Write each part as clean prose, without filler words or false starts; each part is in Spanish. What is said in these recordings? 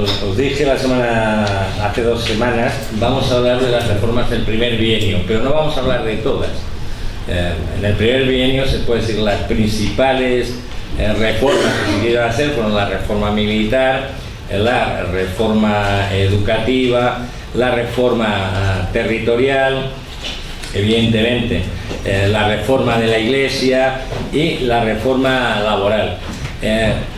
os dije hace 2 semanas, vamos a hablar de las reformas del primer bienio, pero no vamos a hablar de todas. En el primer bienio se puede decir las principales reformas que se quisieron hacer fueron la reforma militar, la reforma educativa, la reforma territorial, evidentemente, la reforma de la Iglesia y la reforma laboral.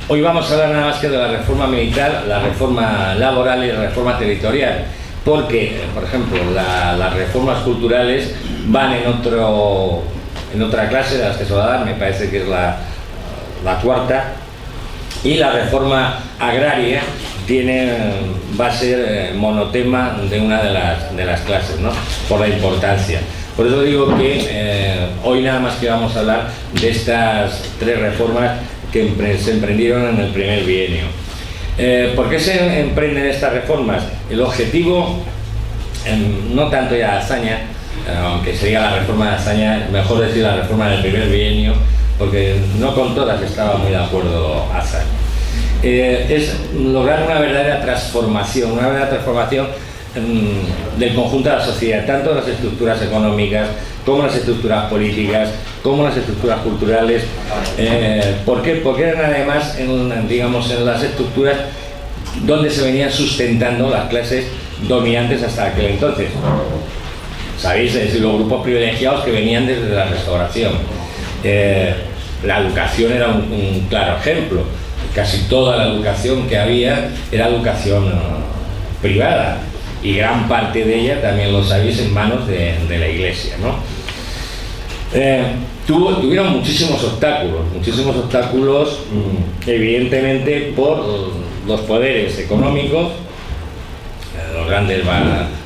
Hoy vamos a hablar nada más que de la reforma militar, la reforma laboral y la reforma territorial, porque, por ejemplo, las reformas culturales van en otra clase de las que se va a dar, me parece que es la 4ª, y la reforma agraria va a ser monotema de una de las clases, ¿no? Por la importancia. Por eso digo que hoy nada más que vamos a hablar de estas 3 reformas que se emprendieron en el primer bienio. ¿Por qué se emprenden estas reformas? El objetivo, no tanto ya Azaña, aunque sería la reforma de Azaña, mejor decir la reforma del primer bienio, porque no con todas estaba muy de acuerdo Azaña. Es lograr una verdadera transformación del conjunto de la sociedad, tanto las estructuras económicas como las estructuras políticas, como las estructuras culturales. ¿Por qué? Porque eran además en las estructuras donde se venían sustentando las clases dominantes hasta aquel entonces. Sabéis, es decir, los grupos privilegiados que venían desde la Restauración. La educación era un claro ejemplo. Casi toda la educación que había era educación privada, y gran parte de ella, también lo sabéis, en manos de la Iglesia, ¿no? Tuvieron muchísimos obstáculos, evidentemente por los poderes económicos, los grandes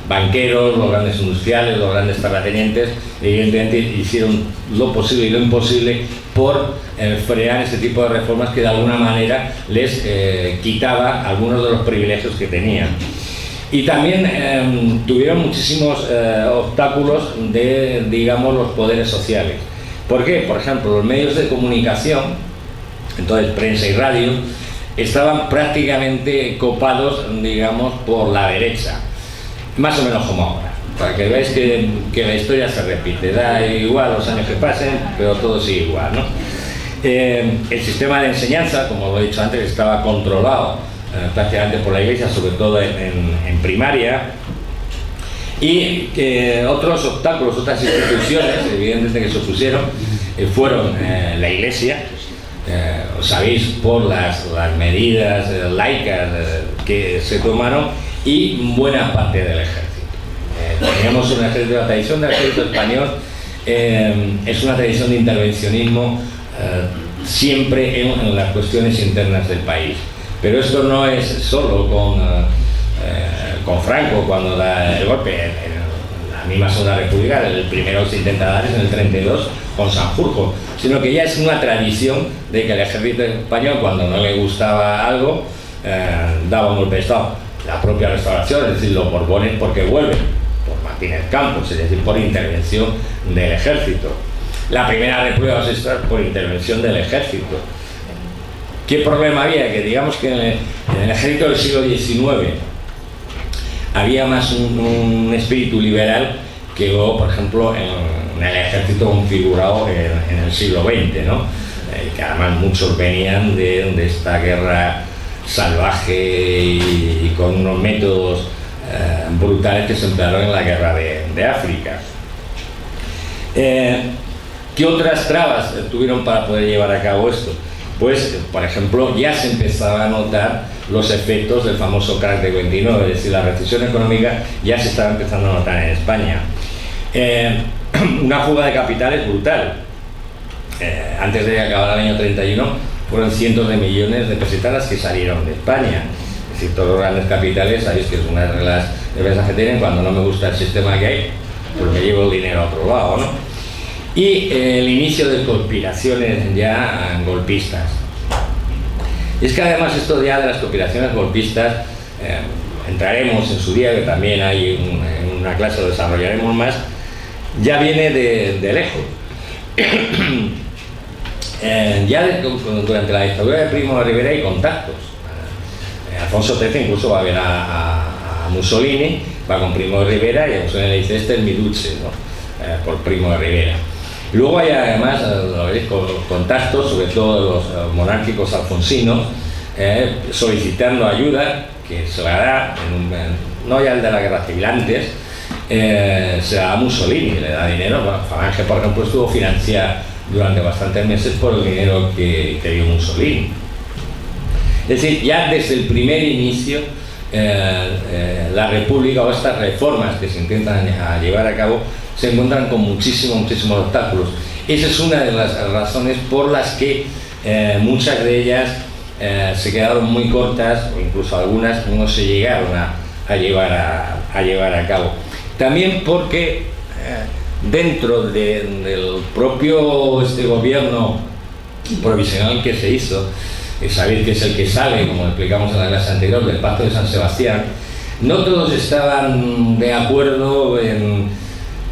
banqueros, los grandes industriales, los grandes terratenientes, evidentemente hicieron lo posible y lo imposible por frenar ese tipo de reformas que de alguna manera les quitaba algunos de los privilegios que tenían. Y también tuvieron muchísimos obstáculos de, digamos, los poderes sociales. ¿Por qué? Por ejemplo, los medios de comunicación, entonces prensa y radio, estaban prácticamente copados, digamos, por la derecha, más o menos como ahora, para que veáis que la historia se repite, da igual los años que pasen, pero todo sigue igual, ¿no? El sistema de enseñanza, como lo he dicho antes, estaba controlado prácticamente por la Iglesia, sobre todo en primaria, y otros obstáculos, otras instituciones, evidentemente, que se opusieron, fueron la Iglesia, sabéis, por las medidas laicas que se tomaron, y buena parte del ejército. Teníamos un ejército, la tradición del ejército español es una tradición de intervencionismo siempre en las cuestiones internas del país. Pero esto no es solo con Franco, cuando da el golpe en la misma Segunda República. El primero se intenta dar es en el 32 con Sanjurjo, sino que ya es una tradición de que el ejército español, cuando no le gustaba algo, daba un golpe de Estado. La propia Restauración, es decir, los Borbones, porque vuelven por Martínez Campos, es decir, por intervención del ejército. La Primera República va a estar por intervención del ejército. ¿Qué problema había? Que digamos que en el ejército del siglo XIX había más un espíritu liberal que luego, por ejemplo, en el ejército configurado en el siglo XX, ¿no? Que además muchos venían de esta guerra salvaje y con unos métodos brutales que se emplearon en la guerra de África. ¿Qué otras trabas tuvieron para poder llevar a cabo esto? Pues, por ejemplo, ya se empezaba a notar los efectos del famoso crack de 29, es decir, la recesión económica ya se estaba empezando a notar en España. Una fuga de capitales brutal. Antes de acabar el año 31, fueron cientos de millones de pesetas que salieron de España. Es decir, todos los grandes capitales, sabéis que es una de las defensas que tienen: cuando no me gusta el sistema que hay, pues me llevo el dinero a otro lado, ¿no? Y el inicio de conspiraciones ya golpistas. Y es que además esto ya de las conspiraciones golpistas, entraremos en su día, que también hay en una clase lo desarrollaremos más, ya viene de lejos. Ya durante la dictadura de Primo de Rivera hay contactos. Alfonso XIII incluso va a ver a Mussolini, va con Primo de Rivera y a Mussolini le dice: este es mi duce, ¿no? Por Primo de Rivera. Luego hay además contactos, sobre todo los monárquicos alfonsinos, solicitando ayuda, que se la da, no ya el de la guerra civil, antes, se la da a Mussolini, le da dinero. Bueno, Falange, por ejemplo, estuvo financiada durante bastantes meses por el dinero que dio Mussolini. Es decir, ya desde el primer inicio, la República, o estas reformas que se intentan llevar a cabo, se encuentran con muchísimos obstáculos. Esa es una de las razones por las que muchas de ellas se quedaron muy cortas, o incluso algunas no se llegaron a llevar a cabo. También porque dentro del propio gobierno provisional que se hizo, saber que es el que sale, como explicamos en la clase anterior, del Pacto de San Sebastián, no todos estaban de acuerdo en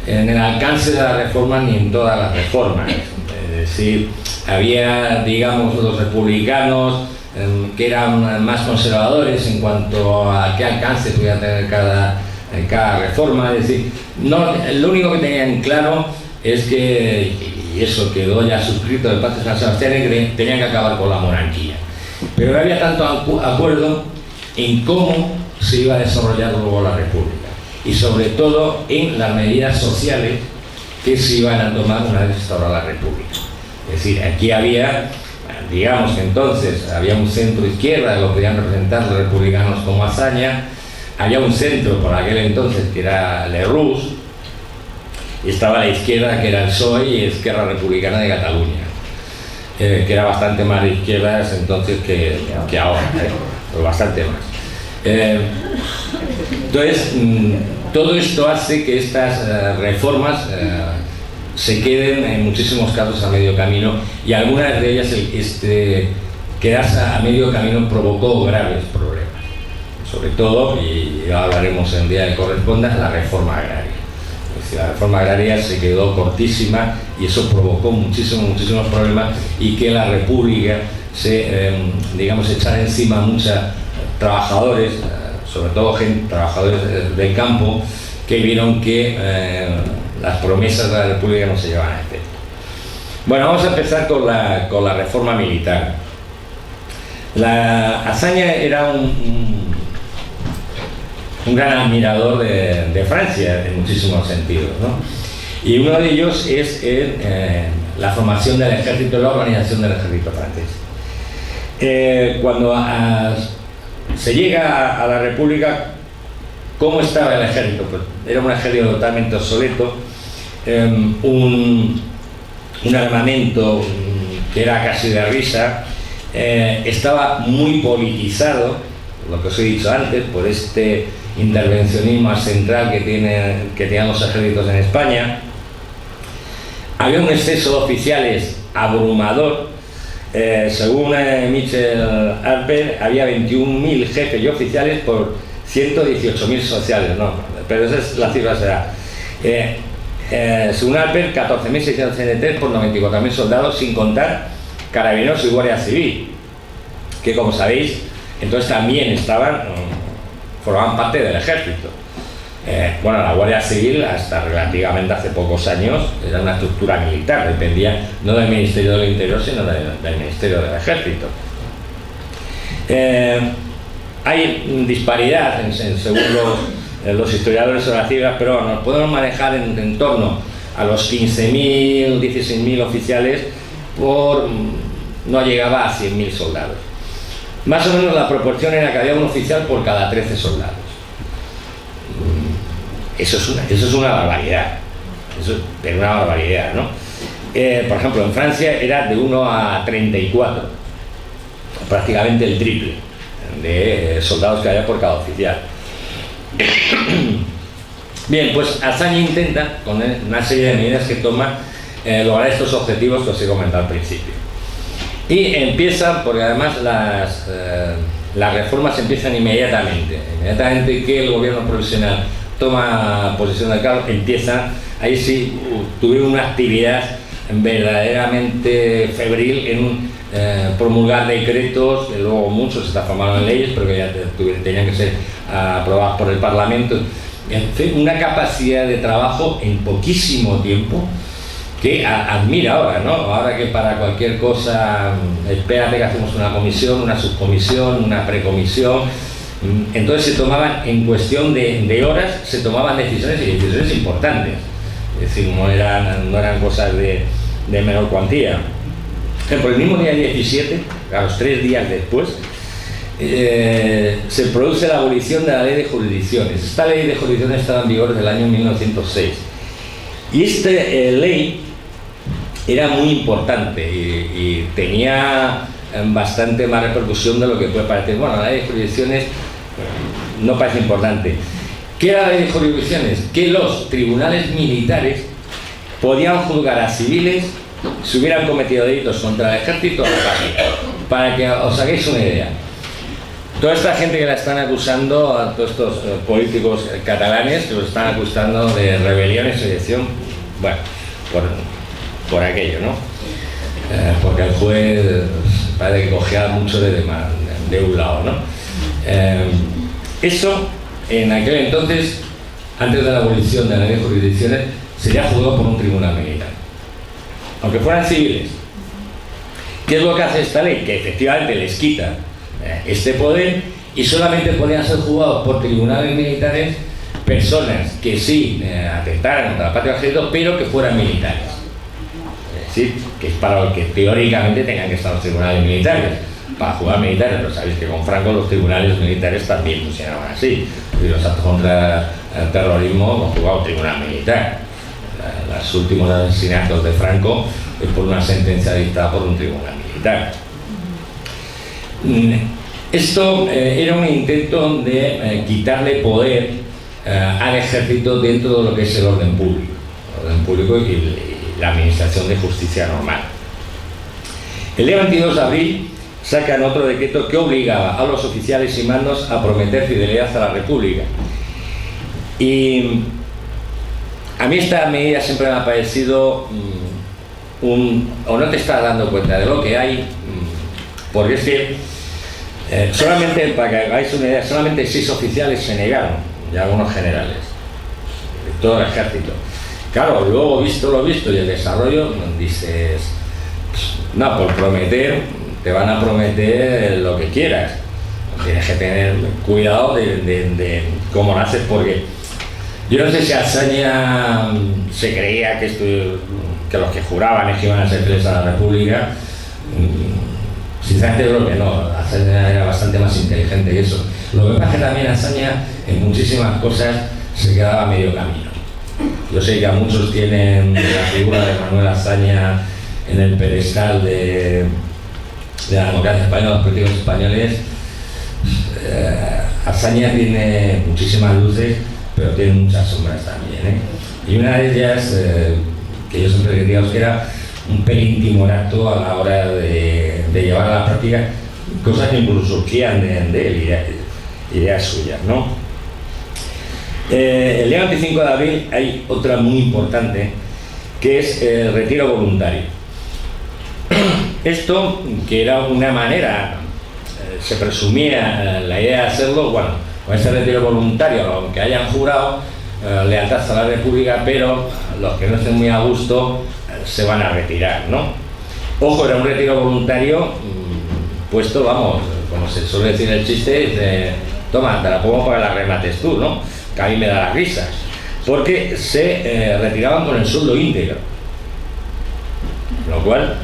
el alcance de las reformas ni en todas las reformas. Es decir, había, digamos, los republicanos que eran más conservadores en cuanto a qué alcance podía tener cada reforma. Es decir, lo único que tenían claro es que, y eso quedó ya suscrito del Pacto de San Sebastián, es que tenían que acabar con la monarquía. Pero no había tanto acuerdo en cómo se iba a desarrollar luego la República, y sobre todo en las medidas sociales que se iban a tomar una vez instaurada la República. Es decir, aquí había, digamos que entonces había un centro izquierda, que lo podían representar los republicanos como Azaña, había un centro por aquel entonces que era Lerroux, y estaba la izquierda, que era el PSOE y Esquerra Republicana de Cataluña, que era bastante más de izquierdas entonces que ahora, pero bastante más. Entonces, todo esto hace que estas reformas se queden en muchísimos casos a medio camino, y algunas de ellas quedarse a medio camino provocó graves problemas. Sobre todo, y ya hablaremos en el día que corresponda, la reforma agraria. Es decir, la reforma agraria se quedó cortísima y eso provocó muchísimos problemas, y que la República digamos, echara encima a muchos trabajadores, sobre todo trabajadores del campo, que vieron que las promesas de la República no se llevaban a efecto. Bueno, vamos a empezar con la reforma militar. Azaña era un gran admirador de Francia en muchísimos sentidos, ¿no? Y uno de ellos es la formación del ejército y la organización del ejército francés. Cuando se llega a la República, ¿cómo estaba el ejército? Pues era un ejército totalmente obsoleto, un armamento que era casi de risa, estaba muy politizado, lo que os he dicho antes, por este intervencionismo central que tenían los ejércitos en España. Había un exceso de oficiales abrumador. Según Michel Alper, había 21.000 jefes y oficiales por 118.000 sociales, no, pero esa es la cifra será. Según Alper, 14.663 por 94.000 soldados, sin contar carabineros y guardia civil, que, como sabéis, entonces también formaban parte del ejército. Bueno, la Guardia Civil, hasta relativamente hace pocos años, era una estructura militar, dependía no del Ministerio del Interior, sino del Ministerio del Ejército. Hay disparidad según los historiadores de las cifras, pero nos podemos manejar en torno a los 15.000, 16.000 oficiales no llegaba a 100.000 soldados. Más o menos la proporción era que había un oficial por cada 13 soldados. Eso es una barbaridad. Eso es una barbaridad, ¿no? Por ejemplo, en Francia era de 1 a 34, prácticamente el triple de soldados que había por cada oficial. Bien, pues Azaña intenta, con una serie de medidas que toma, lograr estos objetivos que os he comentado al principio. Y empiezan, porque además las reformas empiezan inmediatamente que el gobierno provisional toma posesión del cargo, ahí sí tuvieron una actividad verdaderamente febril en promulgar decretos, que luego muchos se transformaron en leyes, pero que ya tenían que ser aprobados por el Parlamento. En fin, una capacidad de trabajo en poquísimo tiempo que admira ahora, ¿no? Ahora que para cualquier cosa, espérate que hacemos una comisión, una subcomisión, una precomisión. Entonces se tomaban, en cuestión de horas, se tomaban decisiones, y decisiones importantes. Es decir, no eran cosas de menor cuantía. Por el mismo día 17, a los 3 días después, se produce la abolición de la ley de jurisdicciones. Esta ley de jurisdicciones estaba en vigor desde el año 1906. Y esta ley era muy importante y tenía bastante más repercusión de lo que puede parecer. Bueno, la ley de jurisdicciones no parece importante. ¿Qué era la ley de jurisdicciones? Que los tribunales militares podían juzgar a civiles si hubieran cometido delitos contra el ejército o la patria. Para que os hagáis una idea, toda esta gente que la están acusando, a todos estos políticos catalanes que los están acusando de rebelión y sedición, bueno, por aquello, ¿no? Porque el juez parece que cogía mucho de un lado, ¿no? Eso, en aquel entonces, antes de la abolición de la ley de jurisdicciones, sería juzgado por un tribunal militar, aunque fueran civiles. ¿Qué es lo que hace esta ley? Que efectivamente les quita este poder, y solamente podían ser juzgados por tribunales militares personas que sí atentaran contra la patria y el ejército, pero que fueran militares. Es decir, que es para lo que teóricamente tengan que estar los tribunales militares, para juzgar militares. Pero sabéis que con Franco los tribunales militares también funcionaban así. Y los actos contra el terrorismo los juzgaba un tribunal militar. Los últimos asesinatos de Franco es por una sentencia dictada por un tribunal militar. Esto era un intento de quitarle poder al ejército dentro de lo que es el orden público y la administración de justicia normal. El día 22 de abril sacan otro decreto que obligaba a los oficiales y mandos a prometer fidelidad a la República. Y a mí esta medida siempre me ha parecido o no te estás dando cuenta de lo que hay, porque es que solamente, para que hagáis una idea, solamente 6 oficiales se negaron, y algunos generales, de todo el ejército. Claro, luego visto lo visto y el desarrollo, dices, no, por prometer, te van a prometer lo que quieras. Tienes que tener cuidado de cómo lo haces, porque yo no sé si Azaña se creía que los que juraban es que iban a ser fieles a la República. Sinceramente creo que no. Azaña era bastante más inteligente que eso. Lo que pasa es que también Azaña en muchísimas cosas se quedaba a medio camino. Yo sé que a muchos tienen la figura de Manuel Azaña en el pedestal de la democracia española, los políticos españoles. Azaña tiene muchísimas luces, pero tiene muchas sombras también, Y una de ellas, que yo siempre diría que era un pelín timorato a la hora de llevar a la práctica cosas que incluso surgían de él, ideas suyas, ¿no? El día 25 de abril hay otra muy importante, que es el retiro voluntario. Esto, que era una manera, se presumía la idea de hacerlo, bueno, con este retiro voluntario, aunque hayan jurado lealtad a la República, pero los que no estén muy a gusto se van a retirar, ¿no? Ojo, era un retiro voluntario puesto, vamos, como se suele decir el chiste, toma, te la pongo para que la remates tú, ¿no? Que a mí me da las risas, porque se retiraban con el sueldo íntegro, lo cual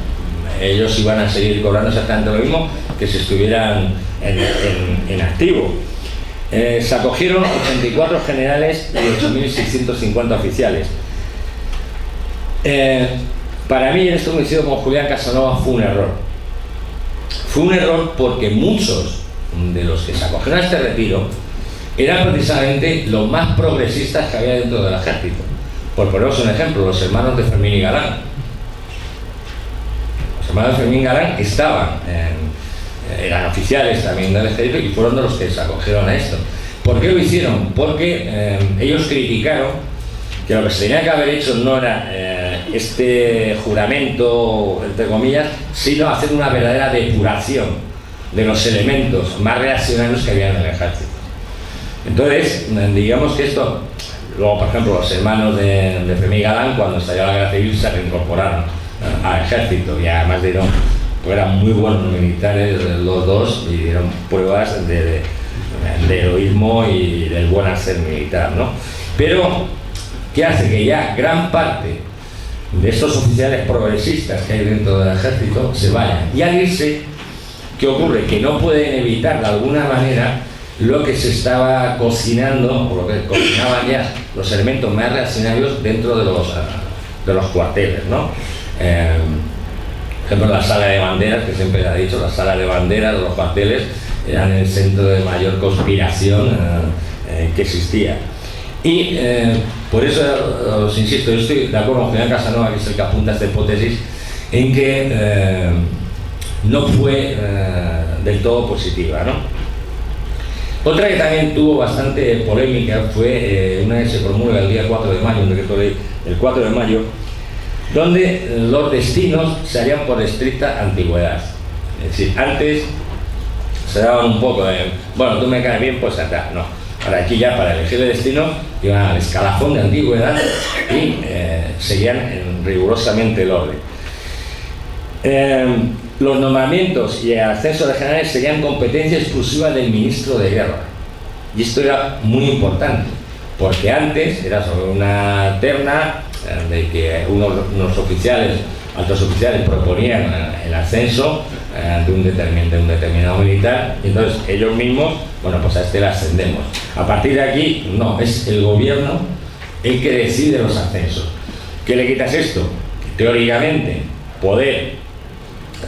ellos iban a seguir cobrando exactamente lo mismo que si estuvieran en activo. Se acogieron 84 generales y 8.650 oficiales. Para mí, en esto coincido con Julián Casanova, fue un error. Fue un error porque muchos de los que se acogieron a este retiro eran precisamente los más progresistas que había dentro del ejército. Por poneros un ejemplo, los hermanos de Fermín y Galán. Los hermanos de Fermín y Galán eran oficiales también del ejército y fueron de los que se acogieron a esto. ¿Por qué lo hicieron? Porque ellos criticaron que lo que se tenía que haber hecho no era este juramento, entre comillas, sino hacer una verdadera depuración de los elementos más reaccionarios que había en el ejército. Entonces, digamos que esto, luego por ejemplo los hermanos de Fermín Galán, cuando estalló la guerra civil, se reincorporaron al ejército y además dieron, pues eran muy buenos militares los dos y dieron pruebas de heroísmo y del buen hacer militar, ¿no? Pero, ¿qué hace? Que ya gran parte de estos oficiales progresistas que hay dentro del ejército se vayan. Y al irse, ¿qué ocurre? Que no pueden evitar de alguna manera lo que se estaba cocinando, o lo que cocinaban ya los elementos más reaccionarios dentro de los cuarteles, ¿no? Por ejemplo, la sala de banderas, que siempre se ha dicho, la sala de banderas de los cuarteles eran el centro de mayor conspiración que existía. Y por eso os insisto, yo estoy de acuerdo con Julián Casanova, que es el que apunta esta hipótesis, en que no fue del todo positiva, ¿no? Otra que también tuvo bastante polémica fue una que se promulga el día 4 de mayo, un decreto ley el 4 de mayo, donde los destinos se harían por estricta antigüedad. Es decir, antes se daban un poco de, bueno, tú me caes bien, pues acá, no. Ahora aquí ya para elegir el destino iban al escalafón de antigüedad y seguían rigurosamente el orden. Los nombramientos y el ascenso de generales serían competencia exclusiva del ministro de guerra. Y esto era muy importante, porque antes era sobre una terna de que unos oficiales, altos oficiales, proponían el ascenso de un determinado militar, y entonces ellos mismos, bueno, pues a este le ascendemos. A partir de aquí, no, es el gobierno el que decide los ascensos. ¿Qué le quitas esto? Teóricamente, poder,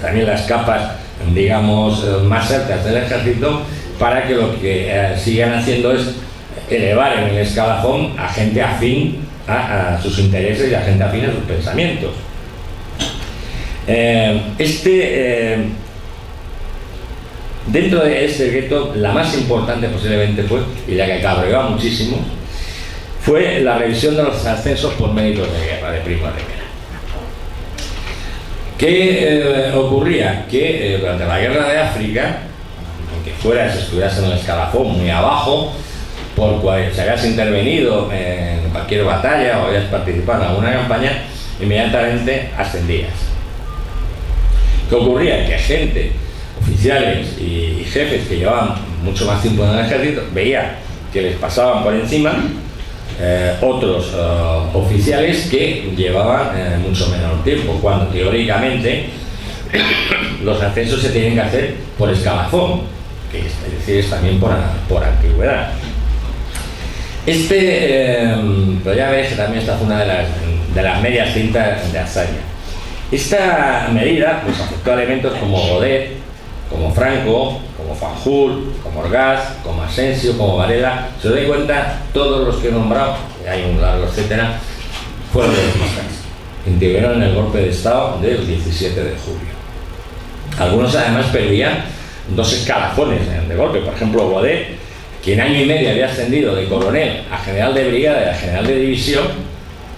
también las capas, digamos, más altas del ejército, para que lo que sigan haciendo es elevar en el escalafón a gente afín a sus intereses y a gente afín a sus pensamientos. Dentro de este decreto, la más importante posiblemente fue, y la que cabreó muchísimo, fue la revisión de los ascensos por méritos de guerra, de primera de guerra. ¿Qué ocurría? Que durante la guerra de África, aunque se estuviese en el escalafón muy abajo, por cual se habías intervenido en cualquier batalla o habías participado en alguna campaña, inmediatamente ascendías. ¿Qué ocurría? Que gente, oficiales y jefes que llevaban mucho más tiempo en el ejército, veía que les pasaban por encima otros oficiales que llevaban mucho menor tiempo, cuando teóricamente los ascensos se tienen que hacer por escalafón, que es decir, es también por antigüedad. Pero ya ves que también esta fue una de las medias tintas de Azaña. Esta medida pues afectó a elementos como Godet, como Franco, como Fanjul, como Orgaz, como Asensio, como Varela. Si os dais cuenta, todos los que he nombrado, hay un largo etcétera, fueron derechistas. Intervinieron en el golpe de Estado del 17 de julio. Algunos además perdían 2 escalafones de golpe. Por ejemplo, Godet, que en año y medio había ascendido de coronel a general de brigada y a general de división,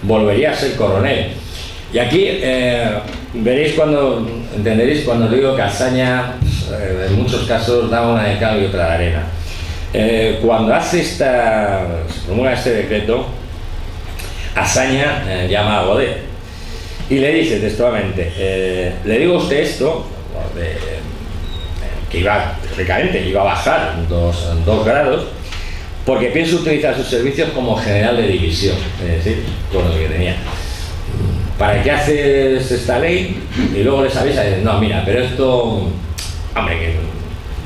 volvería a ser coronel. Y aquí entenderéis cuando digo que Azaña en muchos casos da una de cal y otra de arena. Cuando se promulga este decreto, Azaña llama a Godet y le dice textualmente, le digo a usted esto, que teóricamente iba a bajar 2 grados, porque pienso utilizar sus servicios como general de división, es decir, con lo que tenía. ¿Para qué haces esta ley? Y luego les avisa y dicen, no, mira, pero esto, hombre, que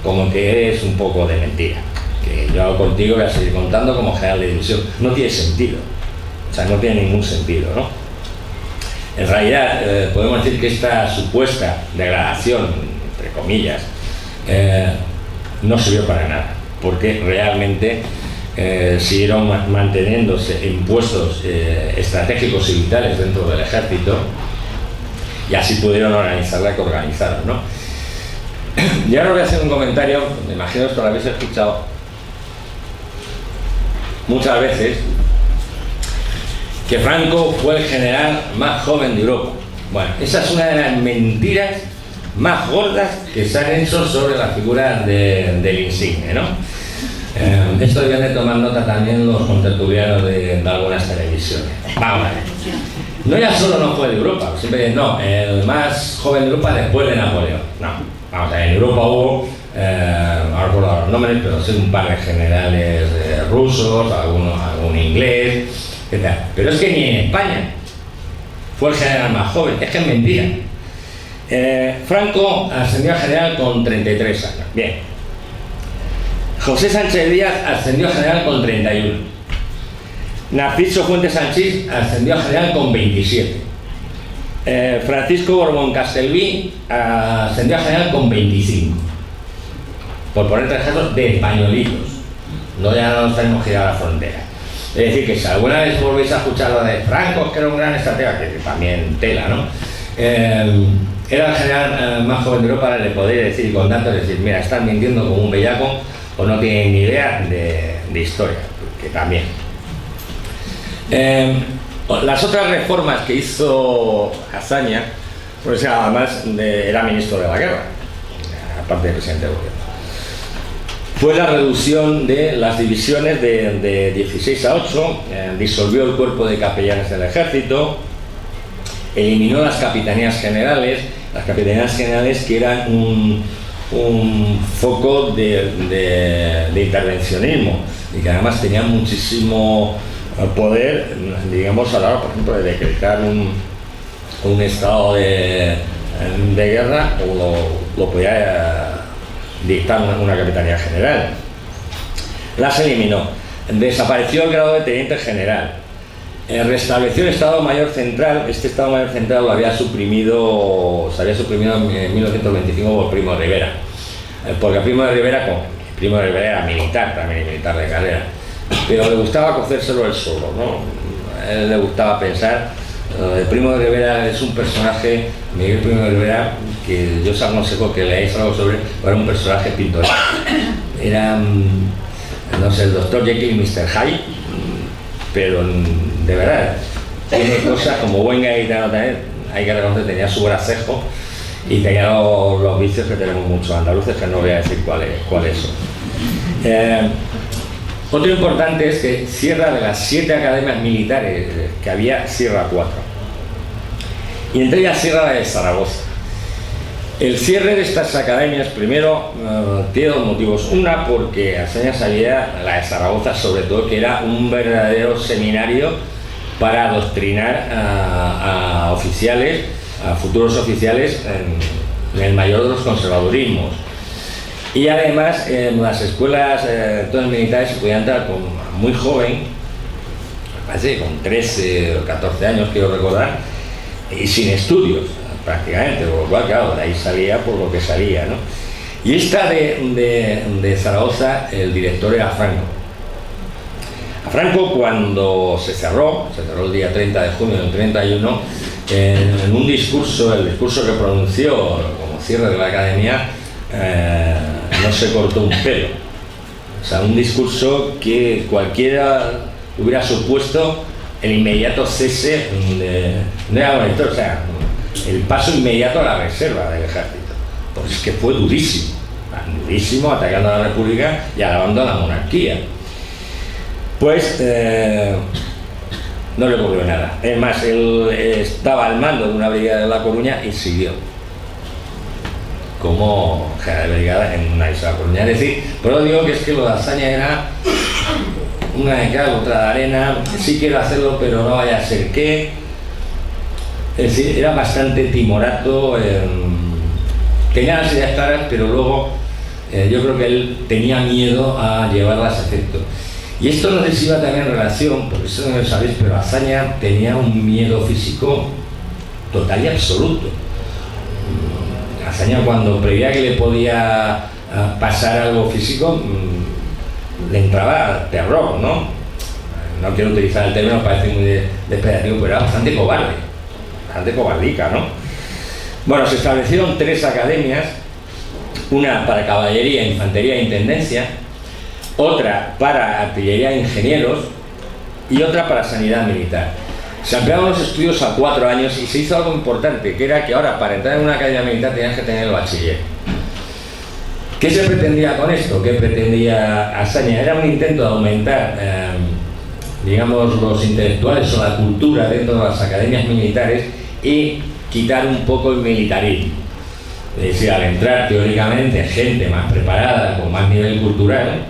como que es un poco de mentira, que yo hago contigo voy a seguir contando como general de división. No tiene sentido, o sea, no tiene ningún sentido, ¿no? En realidad, podemos decir que esta supuesta degradación, entre comillas, no sirvió para nada, porque realmente siguieron manteniéndose en puestos estratégicos y vitales dentro del ejército, y así pudieron organizar la que organizaron, ¿no? Y ahora voy a hacer un comentario, me imagino que lo habéis escuchado muchas veces, que Franco fue el general más joven de Europa. Bueno, esa es una de las mentiras más gordas que se han hecho sobre la figura del insigne, ¿no? Esto deben de tomar nota también los contertulianos de algunas televisiones. Vamos a ver. No ya solo no fue de Europa, siempre dicen, no, el más joven de Europa después de Napoleón. No, vamos a ver, en Europa hubo, no recuerdo los nombres, pero sí un par de generales rusos, algún inglés, etc. Pero es que ni en España fue el general más joven, es que es mentira. Franco ascendió a general con 33 años. Bien. José Sánchez Díaz ascendió a general con 31. Narciso Fuentes Sanchís ascendió a general con 27. Francisco Borbón Castelví ascendió a general con 25. Por poner tres ejemplos de españolitos. No, ya no nos tenemos que ir a la frontera. Es decir, que si alguna vez volvéis a escuchar lo de Franco, que era un gran estratega, que también tela, ¿no? Era el general más joven de Europa, le podría decir con datos, decir, mira, están mintiendo como un bellaco o no tienen ni idea de historia, que también. Las otras reformas que hizo Azaña, pues además era ministro de la guerra, aparte de presidente del gobierno, fue la reducción de las divisiones de 16 a 8, disolvió el cuerpo de capellanes del ejército, eliminó las capitanías generales que eran un foco de intervencionismo y que además tenían muchísimo poder, digamos, a la hora, por ejemplo, de decretar un estado de guerra, o lo podía dictar una capitanía general. Las eliminó, desapareció el grado de teniente general, restableció el Estado Mayor Central. Este Estado Mayor Central se había suprimido en 1925 por Primo de Rivera, porque Primo de Rivera era militar, también militar de carrera, pero le gustaba cocérselo él solo, ¿no? A él le gustaba pensar. El Primo de Rivera es un personaje, Miguel Primo de Rivera, que yo os aconsejo que leáis algo sobre él, era un personaje pintoresco. Era, no sé, el Dr. Jekyll y Mr. Hyde, pero de verdad, tiene cosas como buen gaditano también, hay que reconocer, tenía su gracejo y tenía los vicios que tenemos muchos andaluces, que no voy a decir cuáles son. Otro importante es que cierra de las 7 academias militares que había, cierra 4. Y entre ellas cierra la de Zaragoza. El cierre de estas academias, primero, tiene dos motivos. Una, porque Azaña sabía, la de Zaragoza sobre todo, que era un verdadero seminario para adoctrinar a oficiales, a futuros oficiales, en el mayor de los conservadurismos. Y además, en las escuelas todas militares se podía entrar muy joven, así, con 13 o 14 años, quiero recordar, y sin estudios, prácticamente, por lo cual, claro, de ahí salía por lo que salía, ¿no? Y esta de Zaragoza, el director era Franco. A Franco, cuando se cerró el día 30 de junio del 31, en un discurso, el discurso que pronunció como cierre de la academia, no se cortó un pelo. O sea, un discurso que cualquiera hubiera supuesto el inmediato cese o sea, el paso inmediato a la reserva del ejército. Pues es que fue durísimo, atacando a la República y alabando a la monarquía. Pues no le ocurrió nada. Es más, él estaba al mando de una brigada de La Coruña y siguió como general de brigada en una isla de La Coruña. Es decir, pero digo que es que lo de Azaña era una de cal, otra de arena, sí quiero hacerlo, pero no vaya a ser que. Es decir, era bastante timorato, tenía las ideas claras, pero luego yo creo que él tenía miedo a llevarlas a efecto. Y esto no les iba también en relación, porque eso no lo sabéis, pero Azaña tenía un miedo físico total y absoluto. Azaña, cuando preveía que le podía pasar algo físico, le entraba terror, ¿no? No quiero utilizar el término, parece muy despedativo, pero era bastante cobarde, bastante cobardica, ¿no? Bueno, se establecieron 3 academias, una para caballería, infantería e intendencia, otra para artillería e ingenieros y otra para sanidad militar. Se ampliaron los estudios a 4 años y se hizo algo importante, que era que ahora para entrar en una academia militar tenías que tener el bachiller. ¿Qué se pretendía con esto? ¿Qué pretendía Azaña? Era un intento de aumentar, digamos, los intelectuales o la cultura dentro de las academias militares y quitar un poco el militarismo. Es decir, al entrar teóricamente gente más preparada, con más nivel cultural,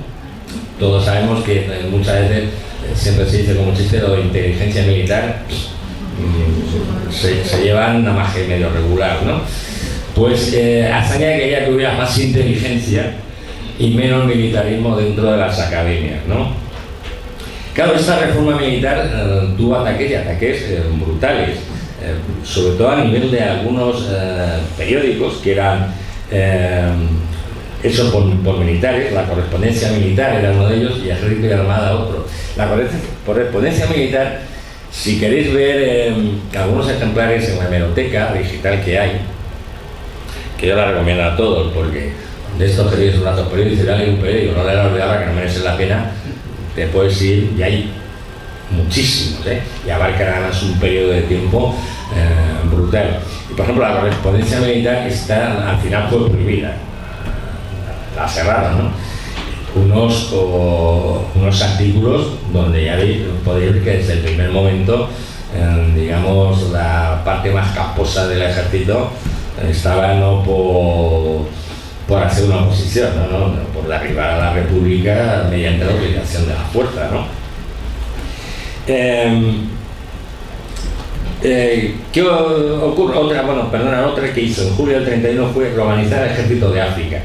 todos sabemos que muchas veces siempre se dice como chiste lo de inteligencia militar, se llevan nada más que medio regular, ¿no? Pues Azaña quería que hubiera más inteligencia y menos militarismo dentro de las academias, ¿no? Claro, esta reforma militar tuvo ataques y ataques brutales, sobre todo a nivel de algunos periódicos que eran hechos por militares. La Correspondencia Militar era uno de ellos y Ejército y Armada otro. La Correspondencia Militar, si queréis ver algunos ejemplares en la hemeroteca digital que hay, que yo la recomiendo a todos, porque de estos que leéis un rato periódicos, hay un periódico, no le das de ahora que no merece la pena, te puedes ir, y hay muchísimos, y abarcan además un periodo de tiempo brutal. Y por ejemplo, la Correspondencia Militar al final fue prohibida, la cerraron, ¿no? Unos artículos donde ya podéis ver que desde el primer momento, digamos, la parte más camposa del ejército estaba no por hacer una oposición, no, por derribar a la República mediante la utilización de la fuerza, ¿no? ¿Qué ocurre? Otra que hizo en julio del 31 fue organizar el Ejército de África.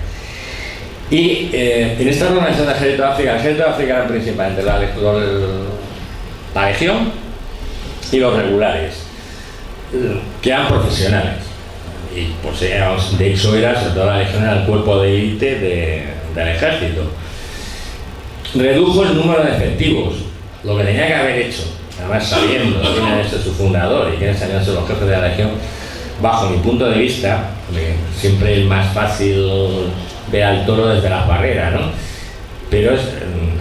Y en esta organización del Ejército de África, el Ejército de África eran principalmente la Legión y los regulares, que eran profesionales. Y pues de hecho sobre todo la Legión era el cuerpo de élite del ejército. Redujo el número de efectivos, lo que tenía que haber hecho, además sabiendo quién era su fundador y quiénes habían sido los jefes de la Legión. Bajo mi punto de vista, siempre es más fácil ver al toro desde las barreras, ¿no? Pero es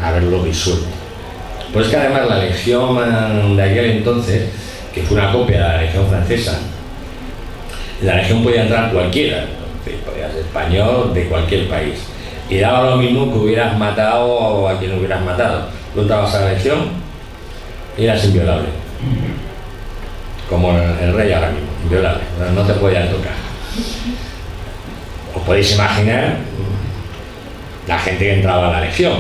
haberlo disuelto. Pues que además la Legión de aquel entonces, que fue una copia de la Legión francesa, la Legión podía entrar cualquiera, podía ser español de cualquier país, y daba lo mismo que hubieras matado a quien hubieras matado. Tú entrabas a la Legión y eras inviolable, como el rey ahora mismo, inviolable, no te podían tocar. Os podéis imaginar la gente que entraba a la Legión,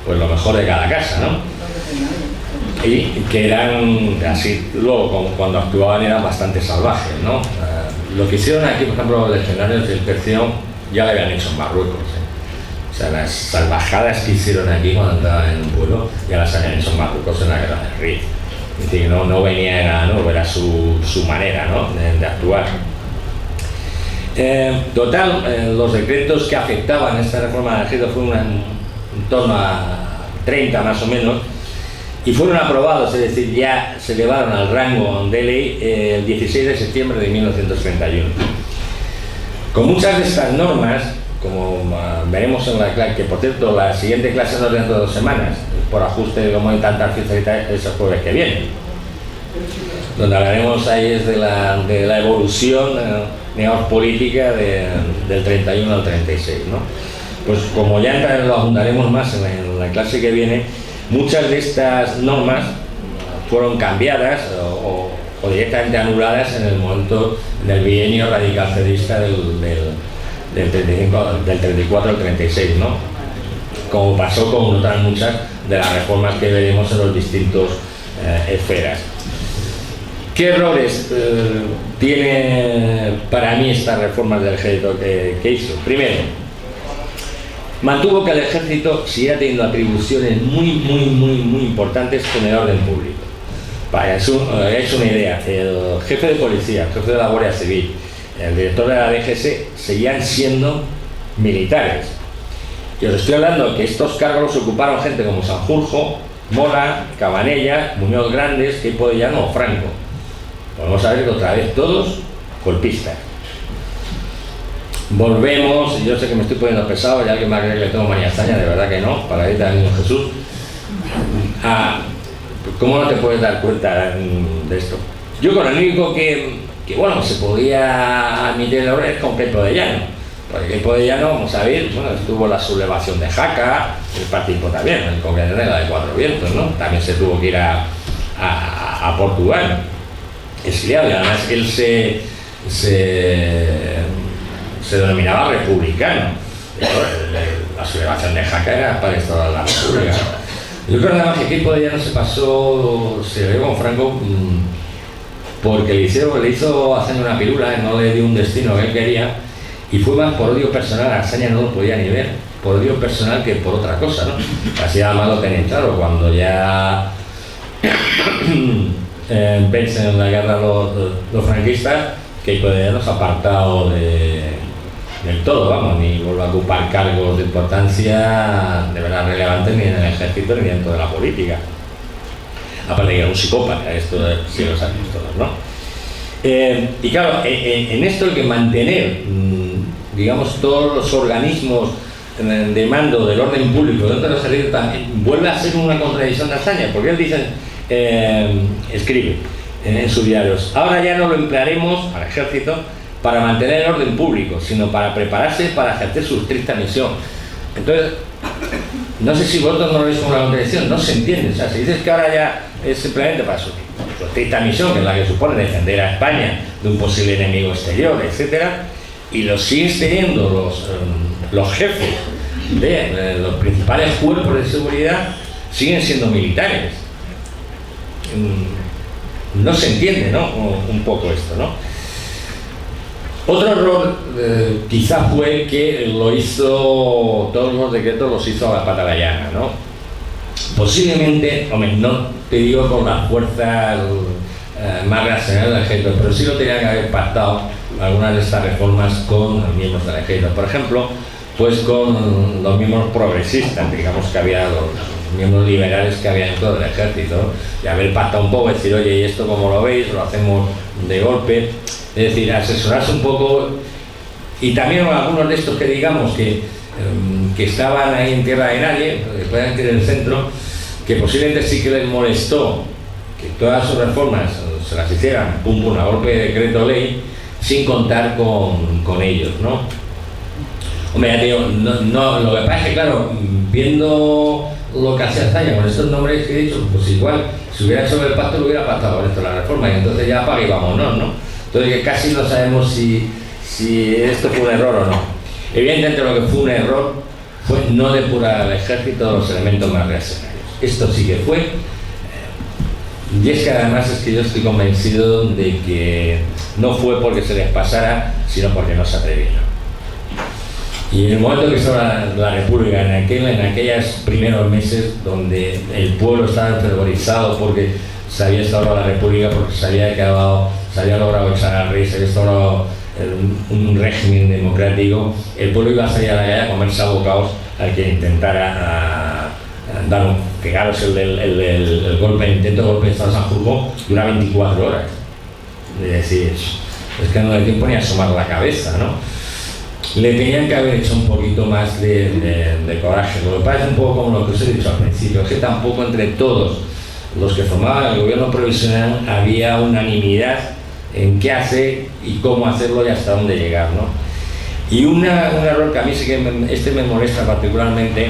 pues lo mejor de cada casa, ¿no? Y que eran así, luego cuando actuaban eran bastante salvajes, ¿no? Lo que hicieron aquí, por ejemplo, los legionarios del Tercio ya lo habían hecho en Marruecos, O sea, las salvajadas que hicieron aquí cuando andaban en un pueblo ya las habían hecho en Marruecos en la guerra del Rif. Es decir, no venía, era su manera, ¿no? de actuar. Total, los decretos que afectaban esta reforma del ejército fueron en torno a 30 más o menos, y fueron aprobados, es decir, ya se elevaron al rango de ley el 16 de septiembre de 1931. Con muchas de estas normas, como veremos en la clase, que por cierto la siguiente clase no es dentro de 2 semanas, por ajuste como hay tantas fiestas y tal, es el jueves que viene, donde hablaremos ahí es de la evolución, digamos, política del 31 al 36, ¿no? Pues como ya lo abundaremos más en la clase que viene, muchas de estas normas fueron cambiadas o directamente anuladas en el momento del bienio radical-cedista del 34 al 36, ¿no? Como pasó con otras muchas de las reformas que veremos en los distintos esferas. ¿Qué errores tiene para mí estas reformas del ejército que hizo? Primero, mantuvo que el ejército siguiera teniendo atribuciones muy importantes con el orden público. Para eso, es una idea, el jefe de policía, el jefe de la Guardia Civil, el director de la DGS seguían siendo militares. Y os estoy hablando que estos cargos los ocuparon gente como Sanjurjo, Mola, Cabanella, Muñoz Grandes, Queipo de Llano o Franco. Podemos saber que otra vez todos golpistas. Volvemos, yo sé que me estoy poniendo pesado, y alguien me va a creer que le tengo manía Azaña, de verdad que no, para ir al niño Jesús, a ¿Cómo no te puedes dar cuenta de esto? Yo con el único que bueno, se podía admitir el error es con Queipo de Llano. Porque Queipo de Llano, vamos a ver, bueno, estuvo la sublevación de Jaca, él participó también en concreto en la de Cuatro Vientos, ¿no? También se tuvo que ir a Portugal, exiliado, y además él se denominaba republicano. La sublevación de Jaca era para instaurar la república. Yo creo nada más que Queipo de Llano se ve con Franco porque le hizo hacer una pirula, no le dio un destino que él quería, y fue más por odio personal. Azaña no lo podía ni ver, por odio personal que por otra cosa, ¿no? Así además lo tenéis claro, cuando ya vencen en la guerra los franquistas, Queipo de Llano se ha apartado del todo, vamos, ni vuelve a ocupar cargos de importancia de verdad relevantes ni en el ejército ni dentro de la política. Aparte que era un psicópata, esto sí lo sabéis todos, ¿no? Y claro, en esto el que mantener, digamos, todos los organismos de mando del orden público dentro de los ejércitos también vuelve a ser una contradicción de Azaña, porque él dice, escribe en sus diarios: ahora ya no lo emplearemos al ejército para mantener el orden público, sino para prepararse para ejercer su estricta misión. Entonces, no sé si vosotros no lo veis como una contradicción, no se entiende. O sea, si dices que ahora ya es simplemente para su estricta misión, que es la que supone defender a España de un posible enemigo exterior, etcétera, y lo siguen teniendo los jefes de los principales cuerpos de seguridad, siguen siendo militares. No se entiende, ¿no? Un poco esto, ¿no? Otro error quizá fue que todos los decretos los hizo a la pata de la llana, ¿no? Posiblemente, hombre, no te digo con las fuerzas más racionales del ejército, pero sí lo tenían que haber pactado algunas de estas reformas con los miembros del ejército. Por ejemplo, pues con los miembros progresistas, digamos que había los miembros liberales que había dentro del ejército, ¿no? Y haber pactado un poco, decir, oye, ¿y esto cómo lo veis? Lo hacemos de golpe. Es decir, asesorarse un poco, y también algunos de estos que digamos que estaban ahí en tierra de nadie, después en el centro, que posiblemente sí que les molestó que todas sus reformas se las hicieran pum pum a golpe de decreto ley, sin contar con ellos, ¿no? Hombre, ya te digo, no, lo que pasa es que, claro, viendo lo que hace Azaña con estos nombres que he dicho, pues igual, si hubiera hecho el pacto, lo hubiera pactado con esto la reforma, y entonces ya apaga y vámonos, ¿no? Entonces que casi no sabemos si esto fue un error o no. Evidentemente lo que fue un error fue no depurar al ejército de los elementos más reaccionarios. Esto sí que fue. Y es que además es que yo estoy convencido de que no fue porque se les pasara, sino porque no se atrevieron. Y en el momento que estaba la República, en aquellos primeros meses donde el pueblo estaba enfervorizado porque se había instaurado la República, porque se había logrado echar al rey, se había instaurado un régimen democrático, el pueblo iba a salir a la calle a comerse a bocados al que intentara pegaros el golpe, el intento de golpe de Estado de Sanjurjo dura 24 horas. Es decir, es que no le tiempo ni a asomar la cabeza, ¿no? Le tenían que haber hecho un poquito más de coraje. Lo que pasa es un poco como lo que os he dicho al principio, es que tampoco entre todos los que formaban el gobierno provisional había unanimidad en qué hacer y cómo hacerlo y hasta dónde llegar, ¿no? Y un error que a mí sí que me molesta particularmente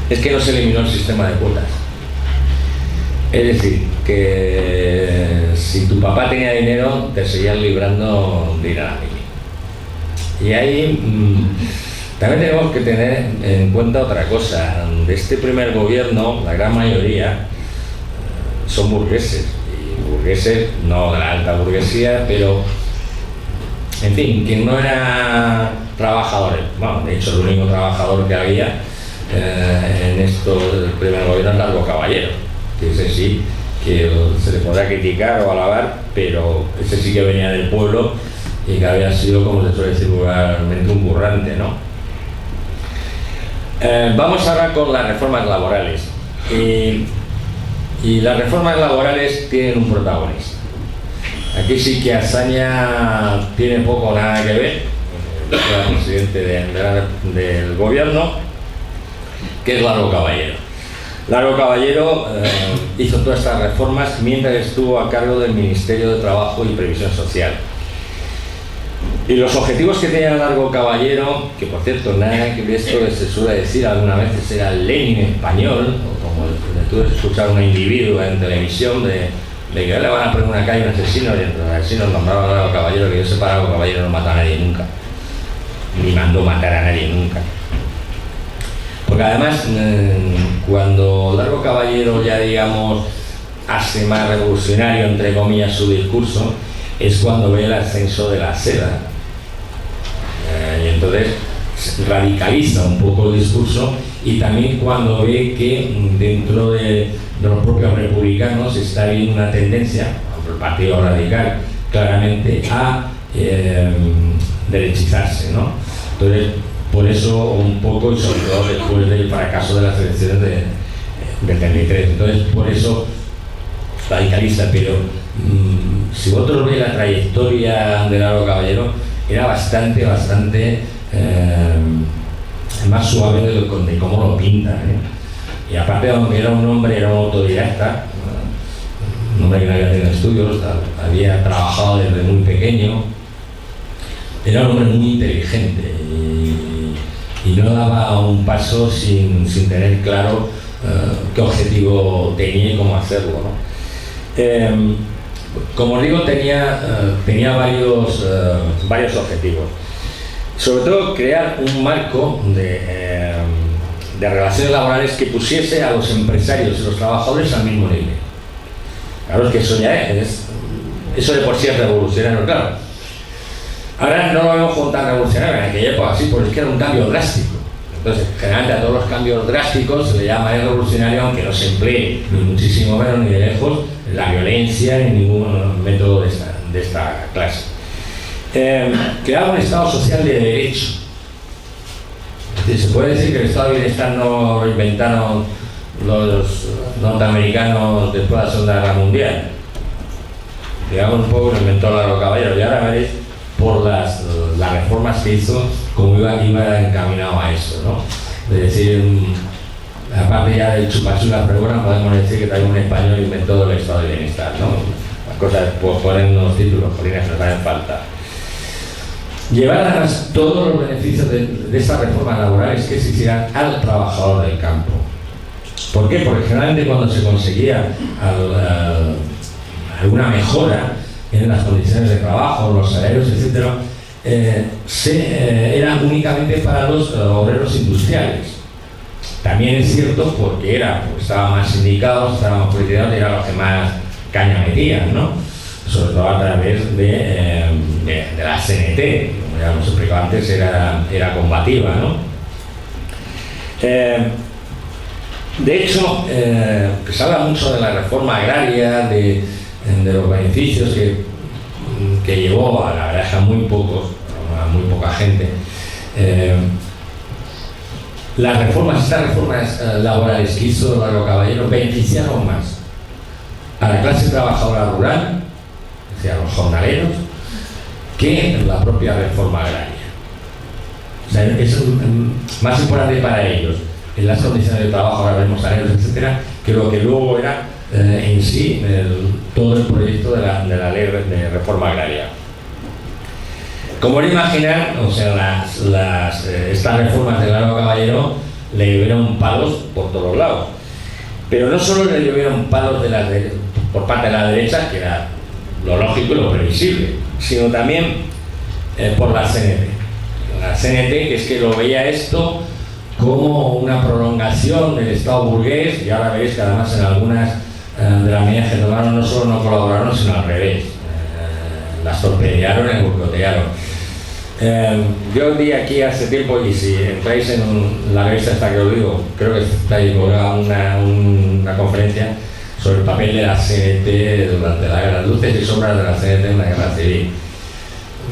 es que no se eliminó el sistema de cuotas. Es decir, que si tu papá tenía dinero, te seguían librando de ir a la mili. Y ahí también tenemos que tener en cuenta otra cosa. De este primer gobierno, la gran mayoría son burgueses. Y burgueses, no de la alta burguesía, pero, en fin, que no eran trabajadores. Bueno, de hecho, el único trabajador que había en esto del primer gobierno es Largo Caballero, que ese sí, que se le podrá criticar o alabar, pero ese sí que venía del pueblo y que había sido, como se suele decir vulgarmente, un burrante, ¿no? Vamos ahora con las reformas laborales. Y las reformas laborales tienen un protagonista. Aquí sí que Azaña tiene poco o nada que ver, el presidente del gobierno, que es Largo Caballero. Largo Caballero hizo todas estas reformas mientras estuvo a cargo del Ministerio de Trabajo y Previsión Social. Y los objetivos que tenía Largo Caballero, que por cierto, nada que esto que se suele decir alguna vez era el Lenin español, o como tú escuchar a un individuo en televisión de que le van a poner una calle a un asesino, y entre los asesinos nombraron a Largo Caballero, que yo sepa, Largo Caballero no mató a nadie nunca, ni mandó matar a nadie nunca. Porque además, cuando Largo Caballero ya, digamos, hace más revolucionario, entre comillas, su discurso, es cuando ve el ascenso de la seda. Y entonces radicaliza un poco el discurso, y también cuando ve que dentro de los propios republicanos está habiendo una tendencia, por el Partido Radical, claramente a derechizarse, ¿no? Entonces, por eso un poco, y sobre todo después del fracaso de las elecciones del 33, entonces por eso radicaliza. Pero si vosotros veis la trayectoria de Largo Caballero, era bastante más suave de cómo lo pintan, Y aparte, aunque era un hombre, era un autodidacta, un hombre que no había tenido estudios, había trabajado desde muy pequeño, era un hombre muy inteligente y no daba un paso sin tener claro qué objetivo tenía y cómo hacerlo, ¿no? Como os digo, tenía varios objetivos. Sobre todo, crear un marco de relaciones laborales que pusiese a los empresarios y los trabajadores al mismo nivel. Claro, es que eso ya eso de por sí es revolucionario, claro. Ahora no lo vemos como tan revolucionario, en aquella época sí, porque es que era un cambio drástico. Entonces, generalmente a todos los cambios drásticos se le llama revolucionario, aunque no se emplee ni muchísimo menos ni de lejos la violencia ni ningún método de esta clase. Crear un Estado social de derecho. Es decir, se puede decir que el Estado de Bienestar no lo inventaron los norteamericanos después de la Segunda Guerra Mundial. Digamos un poco lo inventó Largo Caballero, y ahora veréis por las reformas que hizo como iba encaminado a eso, ¿no? Es decir, aparte ya del chupachula, pero bueno, podemos decir que también un español inventó el Estado de Bienestar, ¿no? Las cosas, pues ponen unos títulos, jolines, que nos hacen falta. Llevar además todos los beneficios de estas reformas laborales que se hicieran al trabajador del campo. ¿Por qué? Porque generalmente cuando se conseguía alguna mejora en las condiciones de trabajo, los salarios, etc., eran únicamente para los obreros industriales. También es cierto porque estaban más sindicados, estaban más politizados, y eran los que más caña metían, ¿no? Sobre todo a través de la CNT, como ya hemos explicado antes, era combativa, ¿no? De hecho, se habla mucho de la reforma agraria, de los beneficios que llevó a la verdad a muy poca gente. Estas reformas laborales que hizo Largo Caballero beneficiaron más a la clase trabajadora rural, es decir, a los jornaleros, que la propia reforma agraria. O sea, es más importante para ellos en las condiciones de trabajo, ahora vemos salarios, etcétera, que lo que luego era en sí todo el proyecto de la ley de reforma agraria. Como podéis imaginar, o sea, estas reformas de Largo Caballero le llovieron palos por todos lados, pero no solo le llovieron palos por parte de la derecha, que era lo lógico y lo previsible, sino también por la CNT. La CNT, que es que lo veía esto como una prolongación del Estado burgués, y ahora veis que además en algunas de las medidas que tomaron no solo no colaboraron, sino al revés. Las torpedearon y boicotearon. Yo di aquí hace tiempo, y si entráis en la revista esta que os digo, creo que está divulgada una conferencia sobre el papel de la CNT durante la guerra, luces y sombras de la CNT en la guerra civil.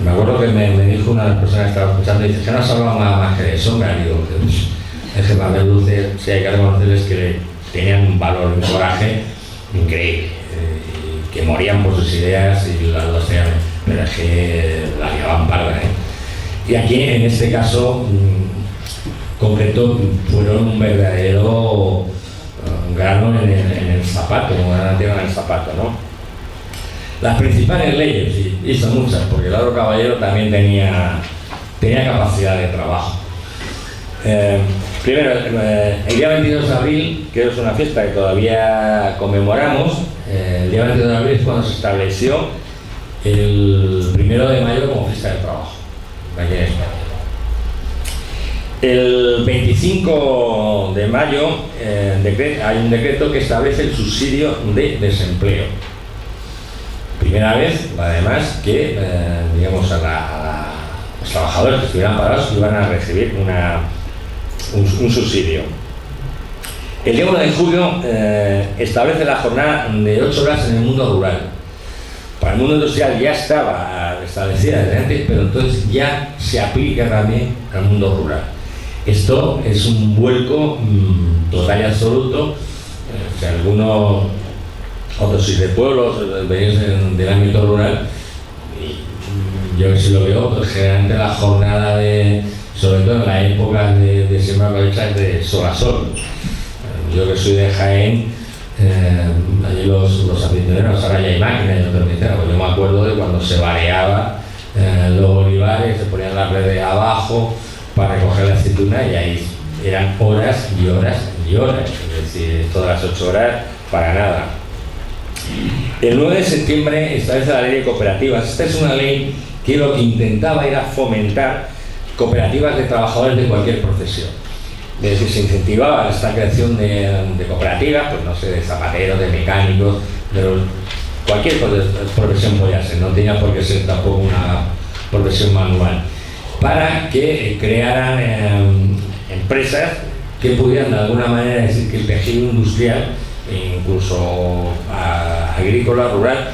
Me acuerdo que me dijo una de las personas que estaba escuchando, y dice que no se hablaba más que de sombras. Digo, es que para ver luces, sí hay que reconocerles que tenían un valor, un coraje increíble, que morían por sus ideas y las tenían, pero es que la llevaban parda, Y aquí, en este caso concreto, fueron un verdadero un grano en el zapato, un grano en el zapato, ¿no? Las principales leyes, y son muchas, porque Lauro Caballero también tenía capacidad de trabajo. Primero, el día 22 de abril, que es una fiesta que todavía conmemoramos, el día 22 de abril es cuando se estableció el 1 de mayo como fiesta del trabajo, aquí en España. El 25 de mayo hay un decreto que establece el subsidio de desempleo. Primera vez, además, que digamos, a los trabajadores que estuvieran parados iban a recibir un subsidio. El día 1 de julio establece la jornada de 8 horas en el mundo rural. Para el mundo industrial ya estaba establecida desde antes, pero entonces ya se aplica también al mundo rural. Esto es un vuelco total y absoluto. Algunos otros de pueblos del ámbito rural, y yo que sí lo veo, pues generalmente la jornada sobre todo en la época de siembra cosecha es de sol a sol. Yo que soy de Jaén, allí los aficionados, ahora ya hay máquinas y otros misteros, pues yo me acuerdo de cuando se vareaba los olivares, se ponían las redes abajo para recoger la aceituna, y ahí eran horas y horas y horas, es decir, todas las 8 horas para nada. El 9 de septiembre establece la ley de cooperativas. Esta es una ley que lo que intentaba era fomentar cooperativas de trabajadores de cualquier profesión. Es decir, se incentivaba esta creación de cooperativas, pues no sé, de zapateros, de mecánicos, cualquier profesión podía ser, no tenía por qué ser tampoco una profesión manual, para que crearan empresas que pudieran de alguna manera decir que el tejido industrial, incluso agrícola, rural,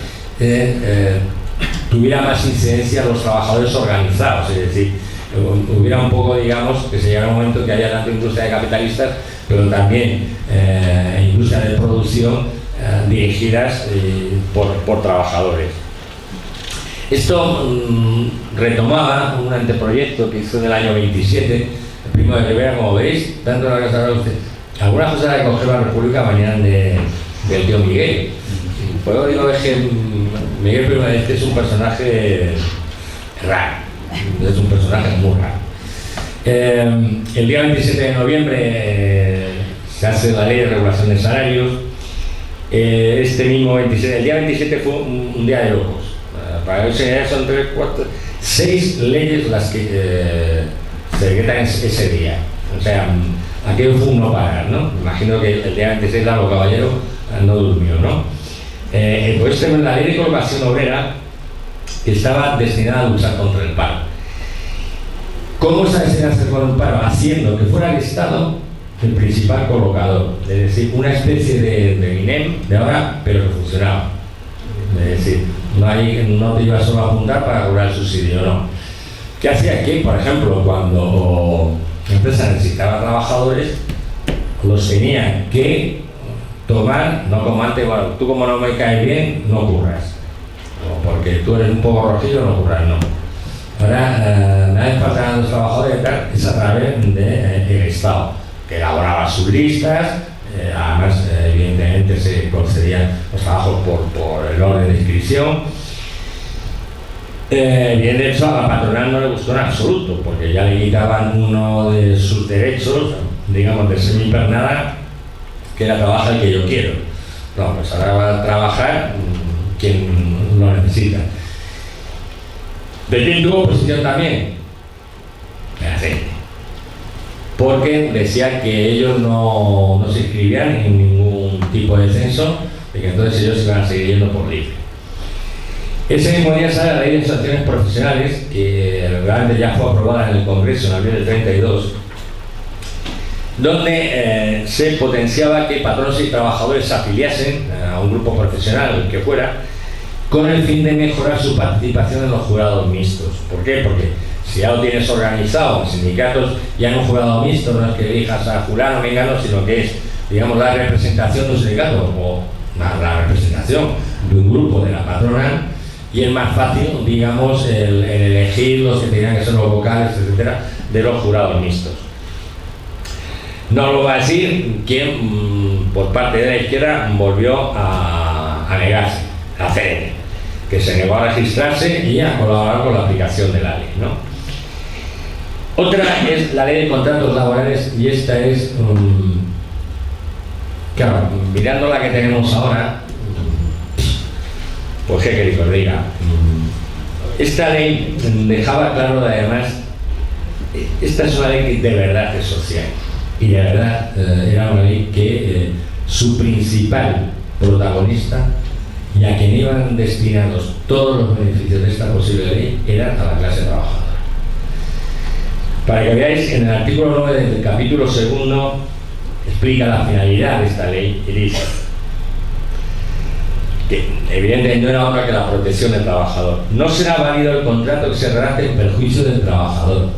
tuviera más incidencia a los trabajadores organizados, es decir, hubiera un poco, digamos, que se llegara un momento que haya tanto industria de capitalistas, pero también industria de producción dirigidas por trabajadores. Esto retomaba un anteproyecto que hizo en el año 27, el 1 de febrero, como veis, dando la casa a usted. Algunas cosas que cogió la República venían del tío Miguel. Por eso digo que Miguel Primo es un personaje raro, es un personaje muy raro. El día 27 de noviembre se hace la ley de regulación de salarios. Este mismo 27, el día 27 fue un día de locos. Para que se son 6 leyes las que se decretan ese día. O sea, aquello fue un no parar, ¿no? Imagino que el día 26 Lauro Caballero no durmió, ¿no? Pues tenemos la ley de colocación obrera, que estaba destinada a luchar contra el paro. ¿Cómo está destinada a hacer con el paro? Haciendo que fuera el Estado el principal colocador, es decir, una especie de INEM de ahora, pero que funcionaba. Es decir, no te ibas solo a apuntar para cobrar el subsidio, no. ¿Qué hacía? Que, por ejemplo, cuando la empresa necesitaba trabajadores, los tenía que tomar, no como antes, bueno, tú como no me caes bien, no curras. O porque tú eres un poco rojillo, no curras, no. Ahora, una vez faltan los trabajadores y tal, es a través del Estado, que elaboraba sus listas, además, evidentemente, se concedían los trabajos por el orden de inscripción. Bien, de hecho, a la patronal no le gustó en absoluto, porque ya le quitaban uno de sus derechos, digamos, de semipernada, que era trabajar el que yo quiero. No, pues ahora va a trabajar quien lo necesita. ¿De quién tuvo oposición también? De la gente. Porque decía que ellos no se inscribían en ningún tipo de censo, y que entonces ellos iban a seguir yendo por libre. Ese mismo día sale la ley de sanciones profesionales, que realmente ya fue aprobada en el Congreso en abril del 32, donde se potenciaba que patronos y trabajadores se afiliasen a un grupo profesional, que fuera, con el fin de mejorar su participación en los jurados mixtos. ¿Por qué? Porque si ya lo tienes organizado en sindicatos, ya en un jurado mixto no es que elijas a fulano o mengano, sino que es, digamos, la representación de un sindicato o la representación de un grupo de la patronal, y es más fácil, digamos, el elegir los que tenían que ser los vocales, etcétera, de los jurados mixtos. No lo va a decir quien por parte de la izquierda volvió a negarse, a CNT, que se negó a registrarse y a colaborar con la aplicación de la ley, ¿no? Otra es la ley de contratos laborales, y esta es, claro, mirando la que tenemos ahora, pues qué queréis que os diga. Esta ley dejaba claro, además, esta es una ley que de verdad es social, y de verdad era una ley que su principal protagonista, y a quien iban destinados todos los beneficios de esta posible ley, era a la clase trabajadora. Para que veáis, en el artículo 9 del capítulo 2 explica la finalidad de esta ley y dice que evidentemente no era otra que la protección del trabajador. No será válido el contrato que se redacte en perjuicio del trabajador.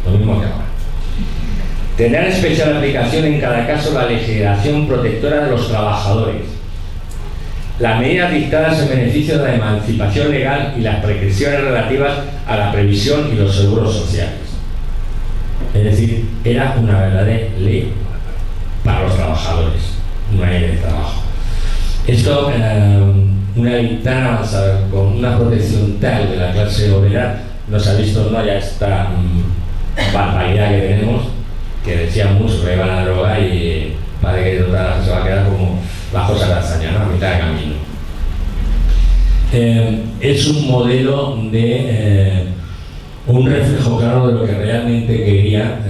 Lo mismo que ahora. Tendrá especial aplicación en cada caso la legislación protectora de los trabajadores, las medidas dictadas en beneficio de la emancipación legal y las prescripciones relativas a la previsión y los seguros sociales. Es decir, era una verdadera ley para los trabajadores, una ley de trabajo. Esto, una ley tan avanzada, con una protección tal de la clase obrera, nos ha visto, ¿no?, ya esta barbaridad que tenemos, que decíamos que iban a drogar y parece que se va a quedar como bajo esa lasaña, ¿no?, a mitad de camino. Es un modelo de un reflejo claro de lo que realmente quería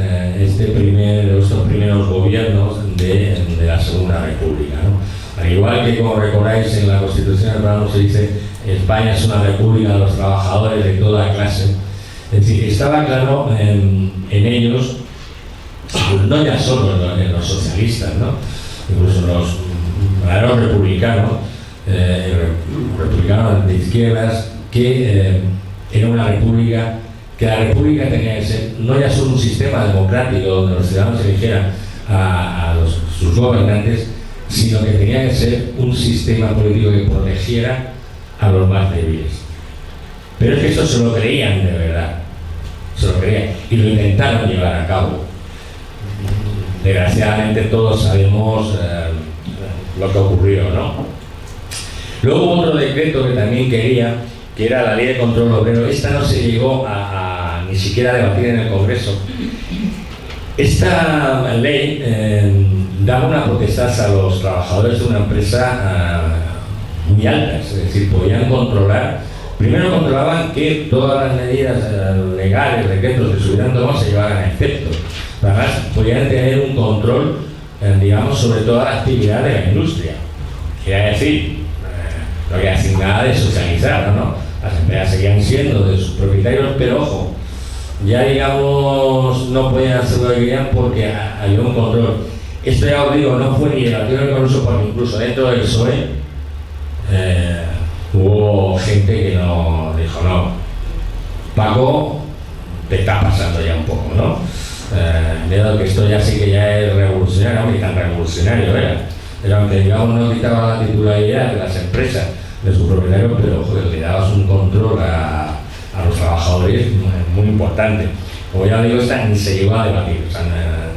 estos primeros gobiernos de la Segunda República, ¿no? Al igual que, como recordáis, en la Constitución del se dice España es una república de los trabajadores de toda clase. Es decir, estaba claro en ellos, no ya solo en los socialistas, ¿no?, incluso en los republicanos, republicanos de izquierdas, que era una república, que la república tenía que ser no ya solo un sistema democrático donde los ciudadanos eligieran a sus gobernantes, sino que tenía que ser un sistema político que protegiera a los más débiles. Pero es que eso se lo creían de verdad, se lo creían y lo intentaron llevar a cabo. Desgraciadamente todos sabemos lo que ocurrió, ¿no? Luego hubo otro decreto que también quería, que era la ley de control obrero. Esta no se llegó ni siquiera a debatir en el Congreso. Esta ley daba una potestad a los trabajadores de una empresa muy alta, es decir, podían controlar. Primero controlaban que todas las medidas legales, decretos que se hubieran tomado se llevaran a efecto. Además, podían tener un control, digamos, sobre toda la actividad de la industria. Quiere decir, no había sin nada de socializar, ¿no? Las empresas seguían siendo de sus propietarios, pero ojo, ya digamos no podían hacer lo que querían porque había un control. Esto, ya os digo, no fue ni debatido en el Congreso, porque incluso dentro del PSOE hubo gente que no dijo, no, Paco, te está pasando ya un poco, ¿no? Que esto ya sí que ya es revolucionario, no, ni tan revolucionario era aunque digamos no quitaba la titularidad de las empresas de sus propietarios, pero joder, le dabas un control a los trabajadores muy importante. Como ya digo, esta ni se llegó a debatir, o sea,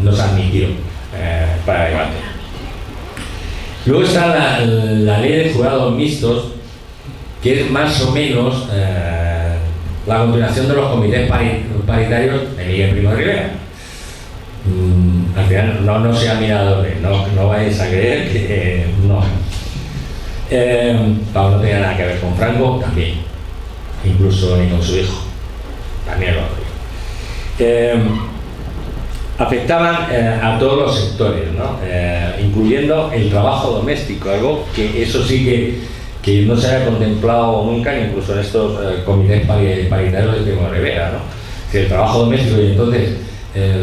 no se admitió para debate. Luego está la ley de jurados mixtos, que es más o menos la continuación de los comités paritarios de Miguel Primo de Rivera. Al final no sean miradores, no vais a creer que no. Pablo no tenía nada que ver con Franco, también, incluso ni con su hijo, también lo afectaban a todos los sectores, ¿no? Incluyendo el trabajo doméstico, algo que eso sí que no se había contemplado nunca, incluso en estos comités paritarios de Primo de Rivera, ¿no? Si el trabajo doméstico, y entonces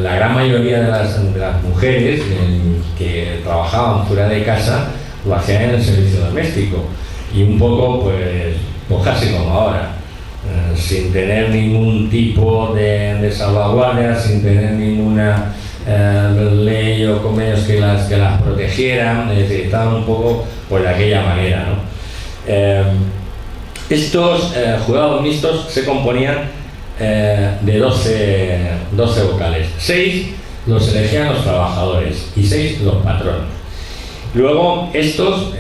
la gran mayoría de las mujeres que trabajaban fuera de casa lo hacían en el servicio doméstico, y un poco pues casi como ahora, sin tener ningún tipo de salvaguardia, sin tener ninguna ley o convenios que las protegieran, es decir, estaban un poco pues de aquella manera, ¿no? Estos jurados mixtos se componían de 12 vocales, 6 los elegían los trabajadores y 6 los patronos. Luego estos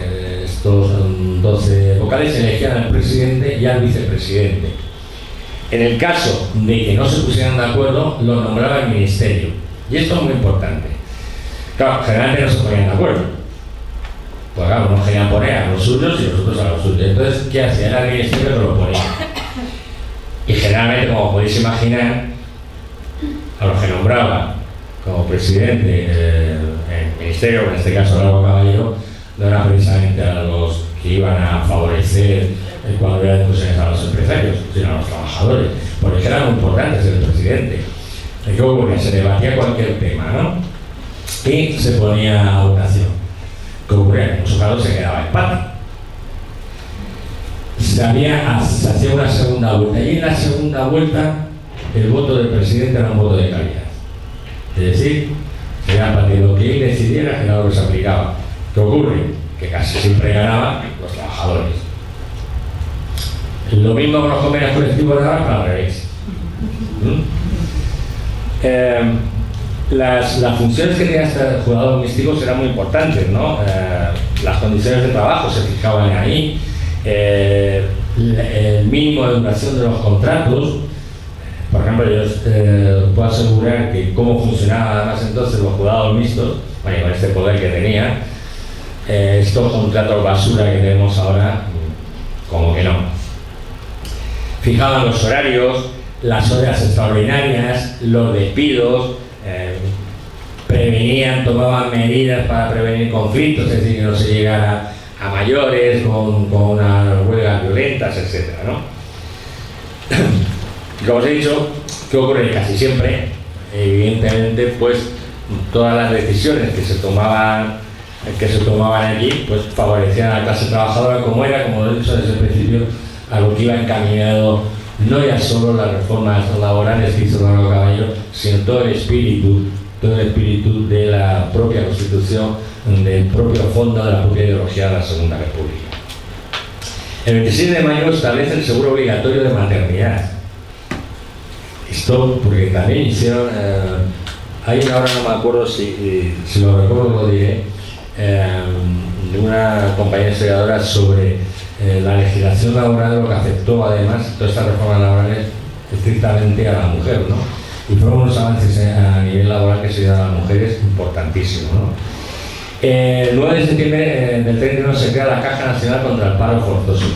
12 vocales elegían al presidente y al vicepresidente. En el caso de que no se pusieran de acuerdo, lo nombraba el ministerio. Y esto es muy importante. Claro, generalmente no se ponían de acuerdo. Pues claro, unos querían poner a los suyos y los otros a los suyos. Entonces, ¿qué hacía? Era el ministerio que lo ponía. Y generalmente, como podéis imaginar, a los que nombraba como presidente el ministerio, en este caso Largo Caballero, no era precisamente a los que iban a favorecer cuando había discusiones a los empresarios, sino a los trabajadores, porque era muy importante ser el presidente. ¿Qué ocurría? Se debatía cualquier tema, ¿no? Y se ponía a votación. ¿Qué ocurría? En muchos casos se quedaba empate. Se hacía una segunda vuelta, y en la segunda vuelta el voto del presidente era un voto de calidad. Es decir, era para que lo que él decidiera era lo que se aplicaba. ¿Qué ocurre? Que casi siempre ganaban los trabajadores. Lo mismo con los convenios colectivos de ahora, pero al revés. Las funciones que tenía este juzgado mixtos eran muy importantes, ¿no? Las condiciones de trabajo se fijaban ahí, el mínimo de duración de los contratos. Por ejemplo, yo os puedo asegurar que cómo funcionaban además entonces los juzgados mixtos, bueno, con este poder que tenía, estos contratos basura que tenemos ahora, como que no. Fijaban los horarios, las horas extraordinarias, los despidos, prevenían, tomaban medidas para prevenir conflictos, es decir, que no se llegara a mayores con unas huelgas violentas, etc., ¿no? Como os he dicho, ¿qué ocurre? Casi siempre, evidentemente, pues todas las decisiones que se tomaban aquí, pues favorecían a la clase trabajadora, como lo he dicho desde el principio, a lo que iba encaminado no ya solo las reformas laborales que hizo Largo Caballero, sino todo el espíritu de la propia Constitución, del propio fondo de la propia ideología de la Segunda República. El 26 de mayo establece el seguro obligatorio de maternidad. Esto porque también hicieron, hay una hora, no me acuerdo si lo recuerdo lo diré, de una compañía investigadora sobre la legislación laboral, lo que afectó además todas estas reformas laborales estrictamente a la mujer, ¿no? Y fueron unos avances a nivel laboral que se dieron a las mujeres importantísimos, ¿no? El 9 de septiembre del 31 se crea la Caja Nacional contra el Paro Forzoso.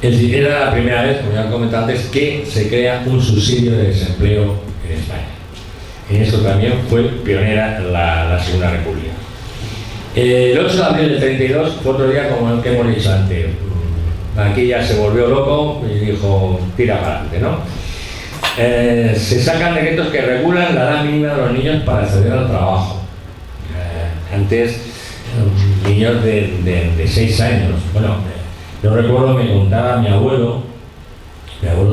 Era la primera vez, como ya he comentado antes, que se crea un subsidio de desempleo en España. En esto también fue pionera la Segunda República. El 8 de abril del 32 fue otro día como el que hemos dicho antes. Aquí ya se volvió loco y dijo, tira para adelante, ¿no? Se sacan decretos que regulan la edad mínima de los niños para acceder al trabajo. Antes, niños de 6 años. Bueno, yo recuerdo, me contaba mi abuelo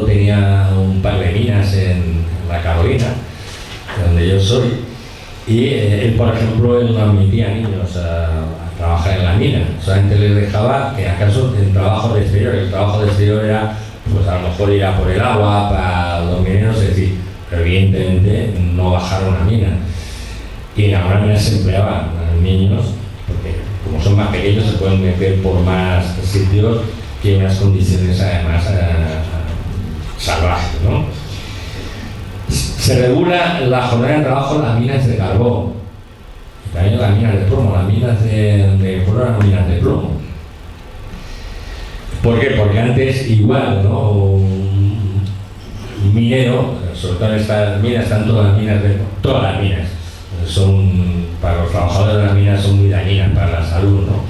tenía un par de minas en la Carolina, donde yo soy, y él, por ejemplo, él no admitía niños a trabajar en la mina, solamente les dejaba que acaso en trabajo de exterior. El trabajo de exterior era, pues a lo mejor ir a por el agua para los mineros, es decir, pero evidentemente no bajar a una mina. Y en alguna mina se empleaban niños, porque como son más pequeños se pueden meter por más sitios que en unas condiciones además salvajes, ¿no? Se regula la jornada de trabajo en las minas de carbón, y también en las minas de plomo. Las minas de oro eran minas de plomo. ¿Por qué? Porque antes igual, ¿no? Un minero, sobre todo en estas minas, están todas las minas son, para los trabajadores de las minas, son muy dañinas para la salud, ¿no?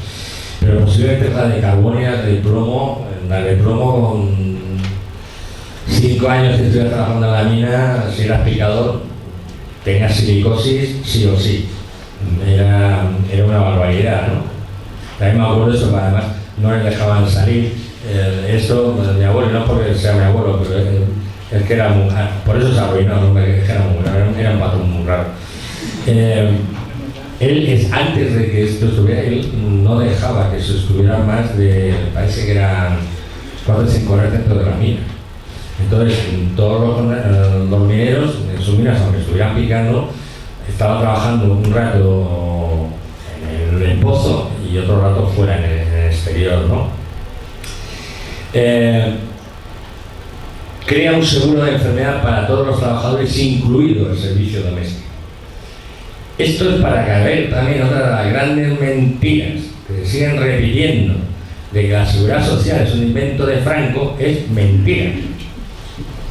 Pero posiblemente la de carbón y la de plomo con 5 años que estuvieras trabajando en la mina, si eras picador, tenías silicosis sí o sí. Era una barbaridad, ¿no? También me acuerdo eso, pero además no les dejaban salir. Esto, pues, mi abuelo, no porque sea mi abuelo, pero es que era muy, por eso se arruinó, ¿no? Porque era un patrón muy raro. Él, antes de que esto estuviera, él no dejaba que eso estuviera más de, parece que eran 4 o 5 horas dentro de la mina. Entonces, todos los mineros en sus minas, aunque estuvieran picando, estaban trabajando un rato en el pozo y otro rato fuera en el exterior, ¿no? Crea un seguro de enfermedad para todos los trabajadores, incluido el servicio doméstico. Esto es para caer también otra de las grandes mentiras que se siguen repitiendo, de que la seguridad social es un invento de Franco. Es mentira.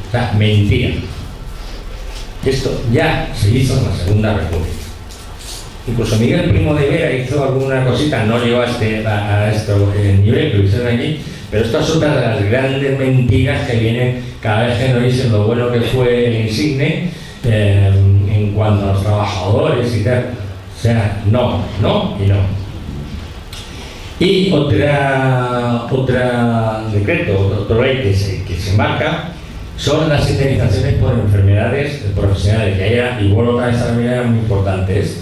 O sea, mentira. Esto ya se hizo en la Segunda República. Incluso Miguel Primo de Vera hizo alguna cosita, no llegó a esto en nivel que lo hicieron aquí, pero esto es otra de las grandes mentiras que vienen cada vez que nos dicen lo bueno que fue el Insigne en cuanto a los trabajadores y tal. O sea, no y no. Y otra decreto, otra ley que se marca son las indemnizaciones por enfermedades profesionales, que haya, y vuelvo otra vez a la minera, era muy importante esto.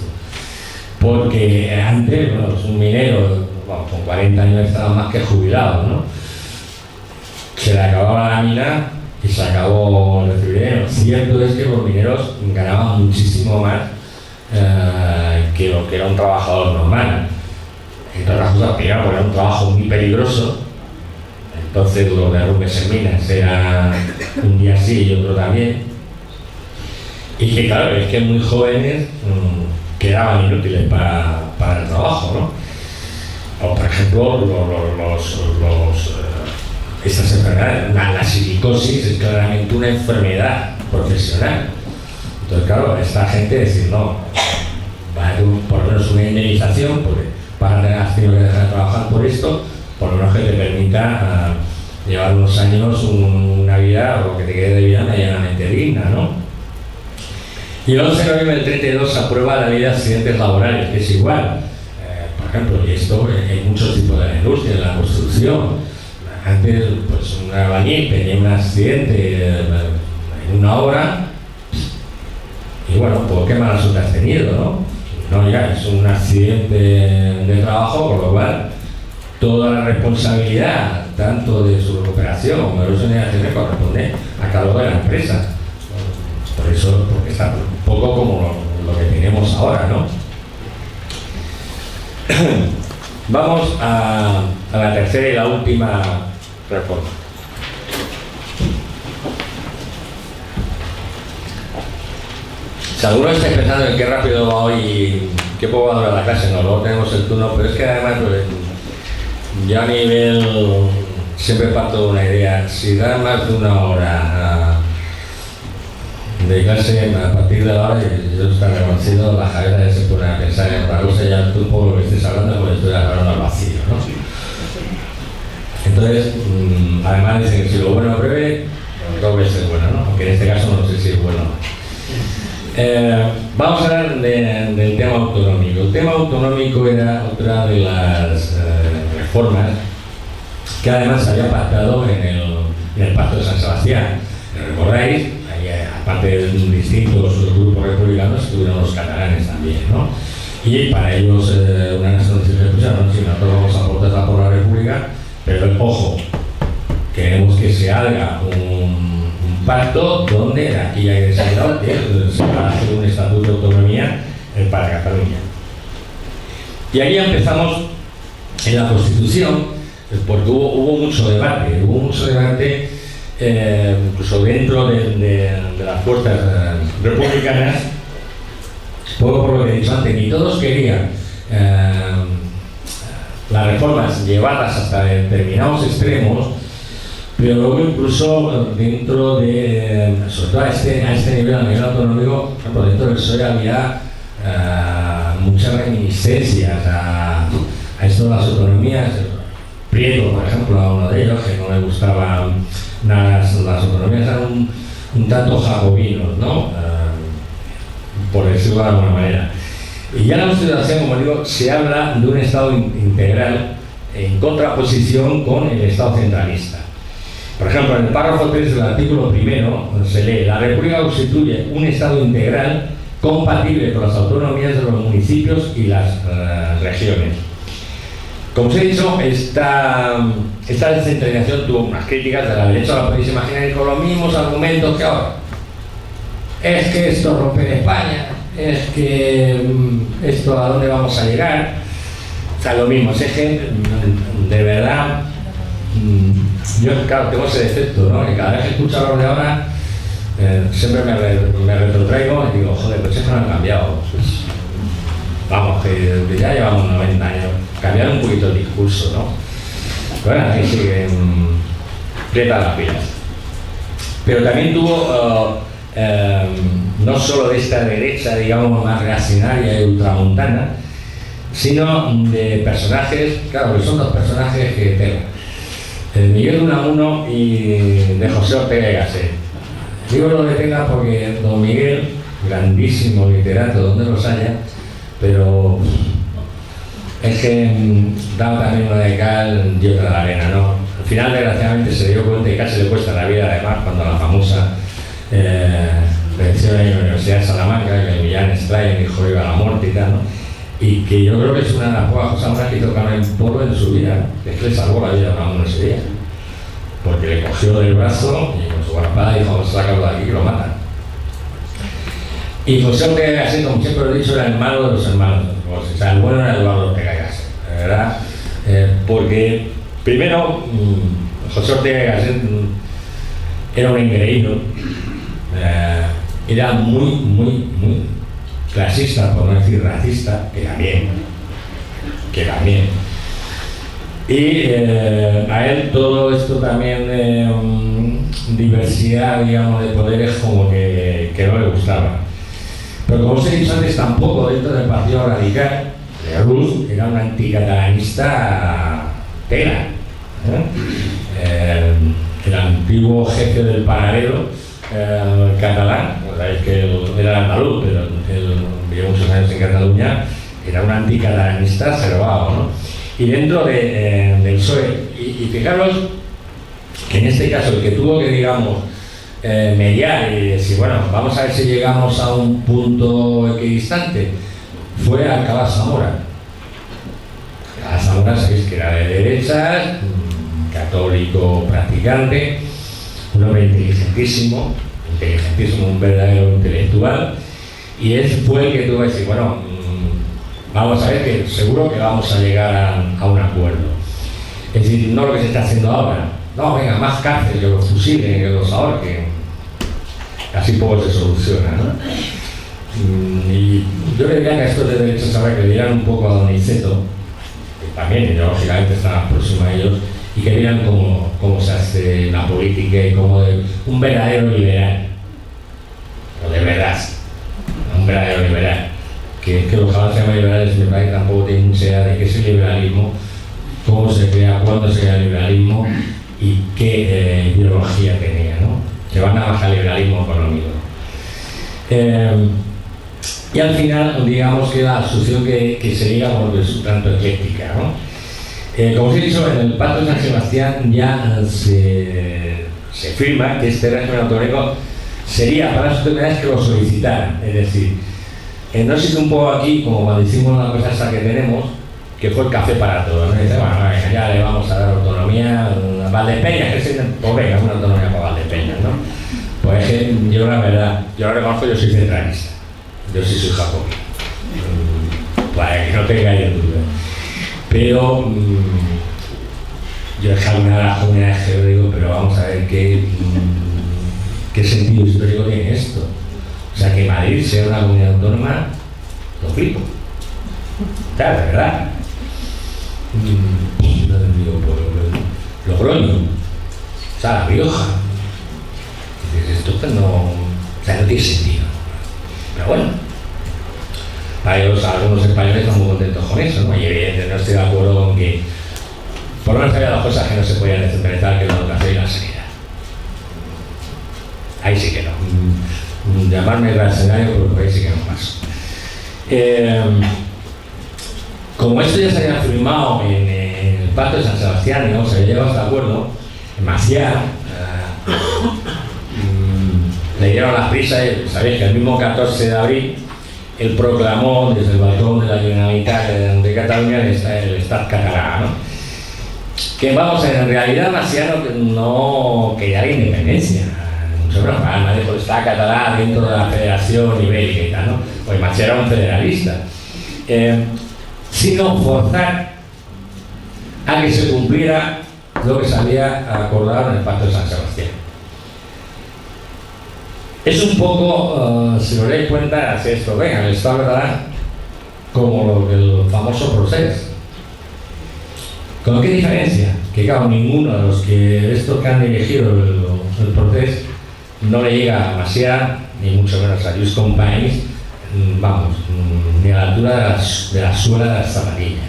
Porque antes, bueno, un minero, bueno, con 40 años estaba más que jubilado, ¿no? Se le acababa la mina y se acabó el dinero. Cierto es que los mineros ganaban muchísimo más que lo que era un trabajador normal. Entre otras cosas, primero porque era un trabajo muy peligroso. Entonces los derrumbes en minas era un día sí y otro también. Y que claro, es que muy jóvenes quedaban inútiles para el trabajo, ¿no? O por ejemplo, estas enfermedades, la silicosis es claramente una enfermedad profesional. Entonces claro, esta gente decir, no, va a haber por lo menos una indemnización, porque para tener tenido que dejar de trabajar por esto, por lo menos que te permita llevar unos años, una vida, o lo que te quede de vida medianamente digna, ¿no? Y el 11 de noviembre del 32 se aprueba la ley de accidentes laborales, que es igual. Por ejemplo, y esto hay muchos tipos de la industria, en la construcción. Antes, pues un albañil tenía un accidente en una obra y bueno, pues qué mala suerte has tenido, ¿no? No, ya es un accidente de trabajo, por lo cual toda la responsabilidad, tanto de su recuperación como de los indemnizaciones, corresponde a cargo de la empresa. Por eso, porque está un poco como lo que tenemos ahora, ¿no? Vamos a la tercera y la última reforma. Si alguno está pensando en qué rápido va hoy y qué poco va a durar la clase, no, luego tenemos el turno, pero es que además pues, yo a nivel siempre parto de una idea. Si da más de una hora de clase, a partir de ahora yo estoy reconocido, la cabeza ya se pone a pensar en otra cosa, ya tú por lo que estés hablando, pues estoy hablando al vacío, ¿no? Entonces, además dicen que si lo bueno es breve, creo que es bueno, ¿no? Aunque en este caso no sé si es bueno. Vamos a hablar del tema autonómico. El tema autonómico era otra de las reformas que además se había pactado en el Pacto de San Sebastián. ¿Recordáis? Aparte de distintos grupos republicanos, estuvieron los catalanes también, ¿no? Y para ellos una nacionalización de Prusia, no, si nosotros vamos a aportar por la República, pero ojo, queremos que se haga un pacto donde aquí hay desarrollado que se va a hacer un estatuto de autonomía para Cataluña. Y ahí empezamos en la Constitución, porque hubo mucho debate, incluso dentro de las fuerzas republicanas, poco por lo que he dicho antes, ni todos querían las reformas llevadas hasta determinados extremos, pero luego incluso dentro de, sobre todo a este nivel, a nivel autonómico, por ejemplo, dentro del PSOE había muchas reminiscencias a esto de las autonomías. Prieto, por ejemplo, a uno de ellos, que no le gustaban nada las autonomías, eran un tanto jacobinos, ¿no? Por decirlo de alguna manera. Y ya en la Constitución, como digo, se habla de un Estado integral en contraposición con el Estado centralista. Por ejemplo, en el párrafo 3 del artículo primero se lee: la República constituye un Estado integral compatible con las autonomías de los municipios y las regiones. Como os he dicho, esta descentralización tuvo unas críticas de la derecha, la podéis imaginar, con los mismos argumentos que ahora. Es que esto rompe España, es que esto a dónde vamos a llegar. O sea, lo mismo, es que de verdad, yo claro tengo ese defecto, ¿no? Que cada vez que escucho a los de ahora, siempre me retrotraigo y digo, joder, pues eso no han cambiado. Pues, vamos, que ya llevamos 90 años, cambiar un poquito el discurso, ¿no? Bueno, ahí siguen prietas las pilas. Pero también tuvo, no solo de esta derecha, digamos, más reaccionaria y ultramontana, sino de personajes, claro, que son dos personajes que tengo. Miguel de Unamuno y de José Ortega y Gasset. Digo lo de Tega porque don Miguel, grandísimo literato donde los haya, pero es que daba también una de cal y otra de arena, ¿no? Al final, desgraciadamente, se dio cuenta y casi le cuesta la vida, además, cuando la famosa lección en la Universidad de Salamanca, que Millán Estrella dijo iba a la muerte y tal, ¿no? Y que yo creo que es una de las pocas cosas que hizo Carmen Polo en su vida, que es que le salvó la vida a Unamuno ese día, porque le cogió del brazo y con su guardaespaldas dijo, vamos a sacarlo de aquí que lo matan. Y José Ortega y Gasset, como siempre lo he dicho, era el malo de los hermanos. O sea, el bueno era Eduardo Ortega y Gasset, ¿verdad? Porque, primero, José Ortega y Gasset era un engreído, era muy clasista, por no decir racista, que también. Y a él todo esto también de diversidad, digamos, de poderes como que no le gustaba. Pero como os he dicho antes, tampoco dentro del Partido Radical, de Rus era un anticatalanista tela. El antiguo jefe del paralelo catalán, sabéis que él era andaluz, pero él vivió muchos años en Cataluña, era un anticatalanista reservado, ¿no? Y dentro del PSOE, y fijaros que en este caso el que tuvo que, digamos, mediar y decir, bueno, vamos a ver si llegamos a un punto equidistante, fue Alcalá Zamora. Alcalá Zamora, sabéis que era de derechas, católico practicante, un hombre inteligentísimo, un verdadero intelectual, y él fue el que tuvo que decir, bueno, vamos a ver que seguro que vamos a llegar a un acuerdo. Es decir, no lo que se está haciendo ahora, no, venga, más cárcel, que los fusilen, que los ahorquen, así poco se soluciona, ¿no? Y yo le diría que a estos de derechos ahora que le dieran un poco a Donizeto, que también ideológicamente están más próximos a ellos, y que vieran cómo se hace la política y cómo un verdadero liberal, o de verdad, un verdadero liberal, que es que los que se llaman liberales en mi país tampoco tienen mucha idea de qué es el liberalismo, cómo se crea, cuándo se crea el liberalismo y qué ideología tenía, ¿no? Que van a bajar el liberalismo económico. Y al final, digamos que la solución que sería porque es un tanto ecléctica, ¿no? Como os he dicho, en el Pacto de San Sebastián ya se firma que este régimen autonómico sería para las autoridades que lo solicitaran. Es decir, no existe un poco aquí, como cuando hicimos la cosa esa que tenemos, que fue el café para todos, ¿no? Y dice, bueno, ya le vamos a dar autonomía a Valdepeñas, que es pues venga, una autonomía para Valdepeñas, ¿no? Pues es que yo la verdad, yo lo reconozco, yo soy centralista, yo sí soy jacobino, para que no tengáis duda. Pero yo he dejado una de las comunidades que digo, pero vamos a ver qué sentido histórico tiene esto. O sea, que Madrid sea una comunidad autónoma, lo flipo. Claro, de verdad. No te digo, Logroño, o sea, La Rioja. Esto no, o sea, no tiene sentido. Pero bueno, para ellos, algunos españoles están muy contentos con eso, ¿no? Y evidentemente no estoy de acuerdo con que, por lo menos había dos cosas que no se podían descentralizar, que es la educación y la sanidad. Ahí sí que no. Llamarme reaccionario, porque ahí sí que no paso. Como esto ya se había firmado en el Pacto de San Sebastián, digamos, se había llegado a este acuerdo, en Maciá le dieron las prisas, sabéis que el mismo 14 de abril él proclamó desde el balcón de la Generalitat de Cataluña el Estat català, ¿no? Que vamos, en realidad Macià no quería la independencia, nosotros para el Estat català dentro de la Federación Ibérica y tal, ¿no? Pues Macià era un federalista, sino forzar a que se cumpliera lo que se había acordado en el Pacto de San Sebastián. Es un poco, si os dais cuenta, así esto, venga, el Estado catalán como el famoso procés. ¿Con qué diferencia? Que claro, ninguno de los que estos que han dirigido el proceso no le llega a Macià, ni mucho menos a Lluís Companys, vamos, ni a la altura de la suela de las zapatillas.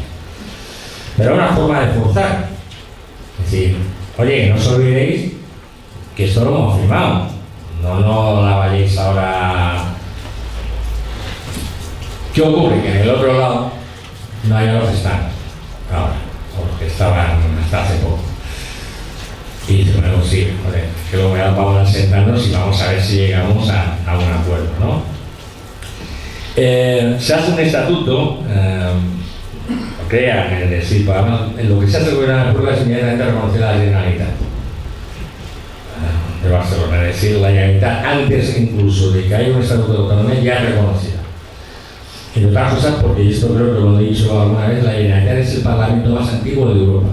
Pero una forma de forzar. Es decir, oye, no os olvidéis que esto lo hemos firmado. No la vayáis ahora. ¿Qué ocurre? Que en el otro lado no hay los que están ahora, o los que estaban hasta hace poco. Y dice, bueno, sí, joder, que luego vamos a sentarnos y vamos a ver si llegamos a un acuerdo, ¿no? Se hace un estatuto, crean, es decir, en lo que se hace con la prueba es inmediatamente reconocer a la Generalitat de Barcelona, es decir, la Generalitat antes incluso de que haya un estatuto de autonomía ya reconocida. Entre otras cosas, porque esto creo que lo he dicho alguna vez, la Generalitat es el parlamento más antiguo de Europa.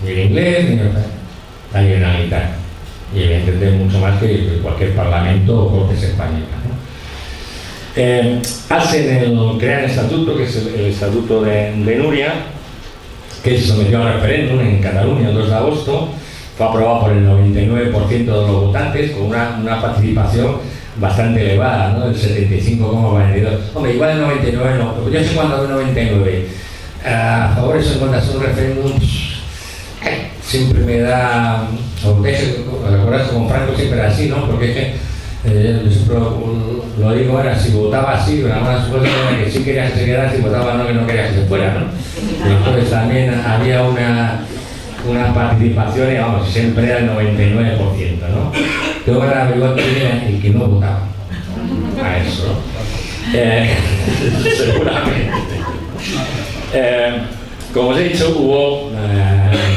Ni el inglés, ni la Generalitat. Y evidentemente mucho más que cualquier parlamento o cortes españolas, ¿no? Crean el estatuto, que es el estatuto de Núria, que se sometió a referéndum en Cataluña el 2 de agosto, fue aprobado por el 99% de los votantes, con una participación bastante elevada, ¿no? Del 75,42. Hombre, igual el 99 no, yo sé cuando hay 99. A favor eso en contra de un referéndum, siempre me da. Recuerdas con Franco siempre era así, ¿no? Porque es que yo siempre lo digo ahora, si votaba así, una buena suerte era que sí querías que se quedara, si votaba no, que no querías que se fuera, ¿no? Entonces también había una participación, y vamos, siempre era el 99%, ¿no? Tengo que averiguar quién era el que no votaba a eso, ¿no? Seguramente. Como os he dicho, hubo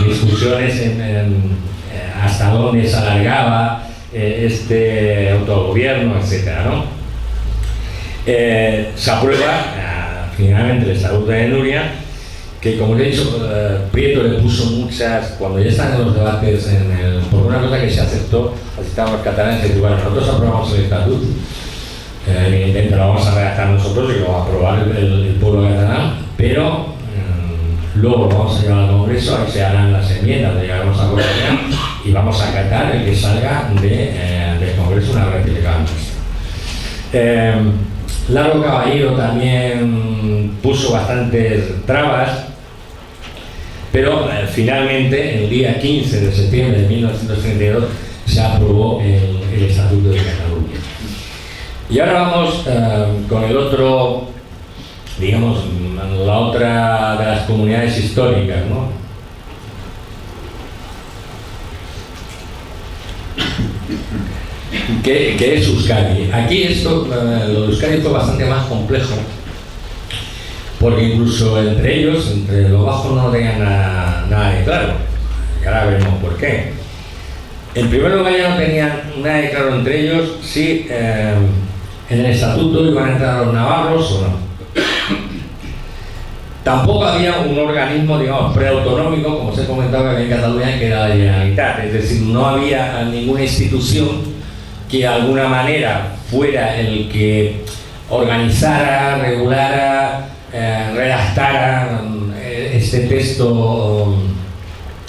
discusiones hasta dónde se alargaba este autogobierno, etcétera, ¿no? Se aprueba finalmente el Estatuto de Núria, que como os he dicho, Prieto le puso muchas, cuando ya están en los debates, por una cosa que se aceptó, aceptaban los catalanes, y bueno, nosotros aprobamos el Estatuto, evidentemente lo vamos a redactar nosotros y lo va a aprobar el pueblo catalán, pero luego lo vamos a llevar al Congreso, ahí se harán las enmiendas, llegaremos a Congreso y vamos a acatar el que salga del Congreso una vez que nuestra. Largo Caballero también puso bastantes trabas, pero finalmente el día 15 de septiembre de 1932 se aprobó el Estatuto de Cataluña. Y ahora vamos con el otro, digamos, la otra de las comunidades históricas, ¿no? Que es Euskadi. Aquí esto, lo de Euskadi fue bastante más complejo, porque incluso entre ellos, entre los bajos, no tenían nada de claro. Y ahora veremos por qué. En primer lugar, ya no tenían nada de claro entre ellos si en el estatuto iban a entrar los navarros o no. Tampoco había un organismo, digamos, preautonómico, como se comentaba en Cataluña, que era la Generalitat. Es decir, no había ninguna institución que de alguna manera fuera el que organizara, regulara, redactara este texto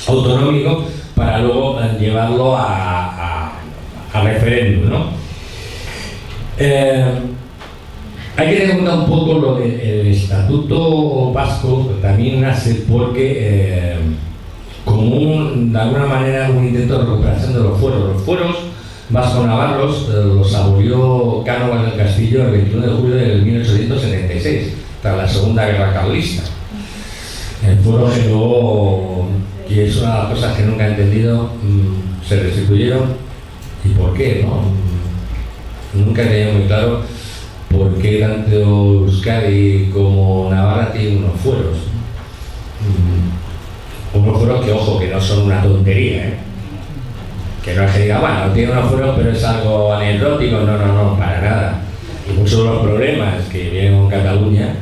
autonómico para luego llevarlo a referéndum, ¿no? Hay que tener en cuenta un poco lo del Estatuto Vasco, también nace porque como de alguna manera un intento de recuperación de los fueros. Los fueros vasco-navarros los abolió Cánovas del Castillo el 21 de julio de 1876, tras la Segunda Guerra Carlista. El fuero que luego, y es una de las cosas que nunca he entendido, se restituyeron. ¿Y por qué? ¿No? Nunca he tenido muy claro por qué tanto Euskadi como Navarra tienen unos fueros. Unos fueros que, ojo, que no son una tontería, ¿eh? Que no es que diga, bueno, tiene unos fueros pero es algo anecdótico, no, para nada. Y muchos de los problemas que vienen con Cataluña,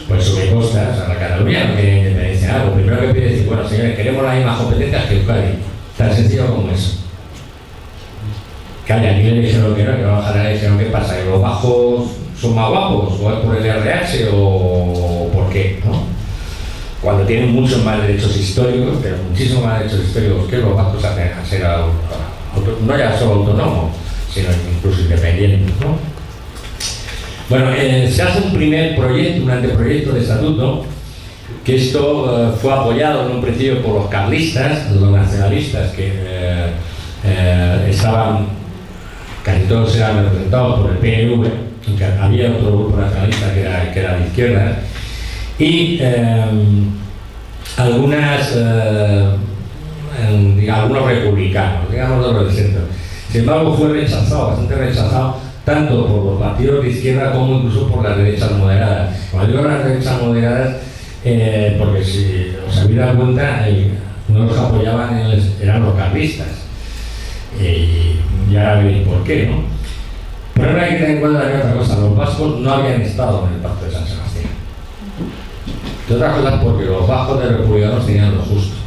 pues sube costas, a la Cataluña no quiere independencia. Lo primero que pide es decir, bueno, señores, queremos las mismas competencias que Euskadi. Tan sencillo como eso. Que aquí le dijeron que no, que va a bajar, le dijeron, ¿qué pasa? ¿Que los bajos son más guapos? ¿O es por el IRH o por qué? ¿No? Cuando tienen muchos más derechos históricos, pero muchísimos más derechos históricos que los vascos a ser no ya solo autónomos, sino incluso independientes, ¿no? Bueno, se hace un primer proyecto, un anteproyecto de estatuto, que esto fue apoyado en un principio por los carlistas, los nacionalistas, que estaban, casi todos eran representados por el PNV, aunque había otro grupo nacionalista que era de izquierda, y algunos republicanos, digamos los del centro. Sin embargo, fue rechazado, bastante rechazado, tanto por los partidos de izquierda como incluso por las derechas moderadas. Cuando digo las derechas moderadas, porque si os habéis dado cuenta, no los apoyaban eran los carlistas. Y ahora veréis por qué, ¿no? Pero ahora hay que tener en cuenta también otra cosa: los vascos no habían estado en el Pacto de San Sebastián. De otras cosas porque los bajos de republicanos tenían lo justo.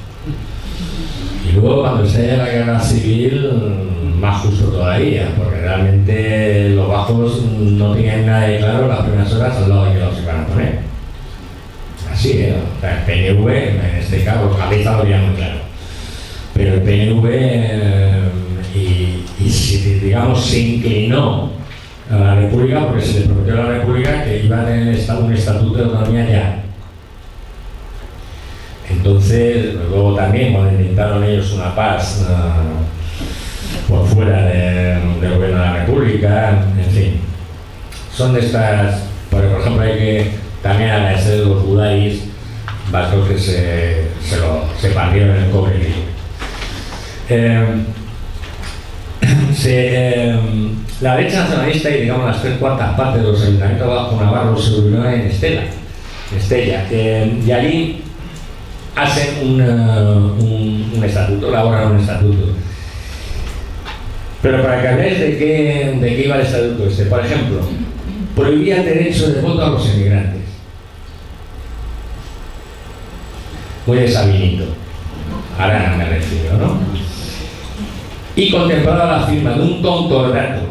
Y luego cuando estalla la guerra civil, más justo todavía, porque realmente los bajos no tenían nada de claro las primeras horas al lado de que los iban a poner. Así, o sea, el PNV, en este caso, los carlistas lo veían muy claro. Pero el PNV, digamos, se inclinó a la República porque se le prometió a la República que iba a tener un estatuto de autonomía ya. Entonces, luego también, cuando intentaron ellos una paz por fuera del gobierno de la República, en fin, son de estas, por ejemplo, hay que también agradecer a los judáis vascos que se partieron en el cobre la derecha nacionalista y digamos las 3/4 partes de los ayuntamientos vascos navarros se reunieron en Estella, y allí hacen un estatuto, elaboran un estatuto. Pero para que veáis de qué iba el estatuto este, por ejemplo, prohibía el derecho de voto a los inmigrantes. Muy de Sabinito, Arana me refiero, ¿no? Y contemplaba la firma de un concordato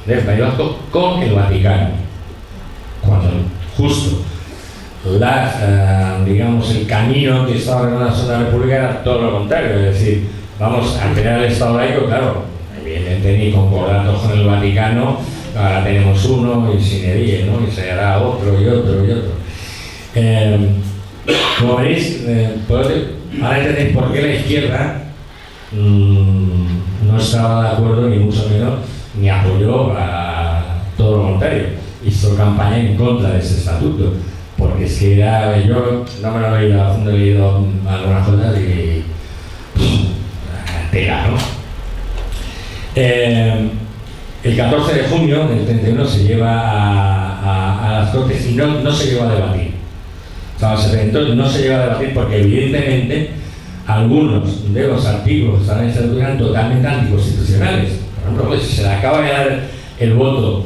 del País Vasco con el Vaticano, cuando justo digamos, el camino que estaba en la zona república era todo lo contrario, es decir, vamos a crear el Estado laico, claro, evidentemente ni concordatos con el Vaticano, ahora tenemos uno y sin edie, ¿no? Y se hará otro y otro y otro. Como veréis, ahora entendéis por qué la izquierda no estaba de acuerdo, ni mucho menos, ni apoyó a todo lo contrario, hizo campaña en contra de ese estatuto. Porque es que yo no me lo he leído a fondo, he leído algunas cosas y tela, ¿no? El 14 de junio del 31 se lleva a las Cortes y no se lleva a debatir. O sea, entonces no se lleva a debatir porque evidentemente algunos de los artículos que están eran totalmente anticonstitucionales. Por ejemplo, pues, si se le acaba de dar el voto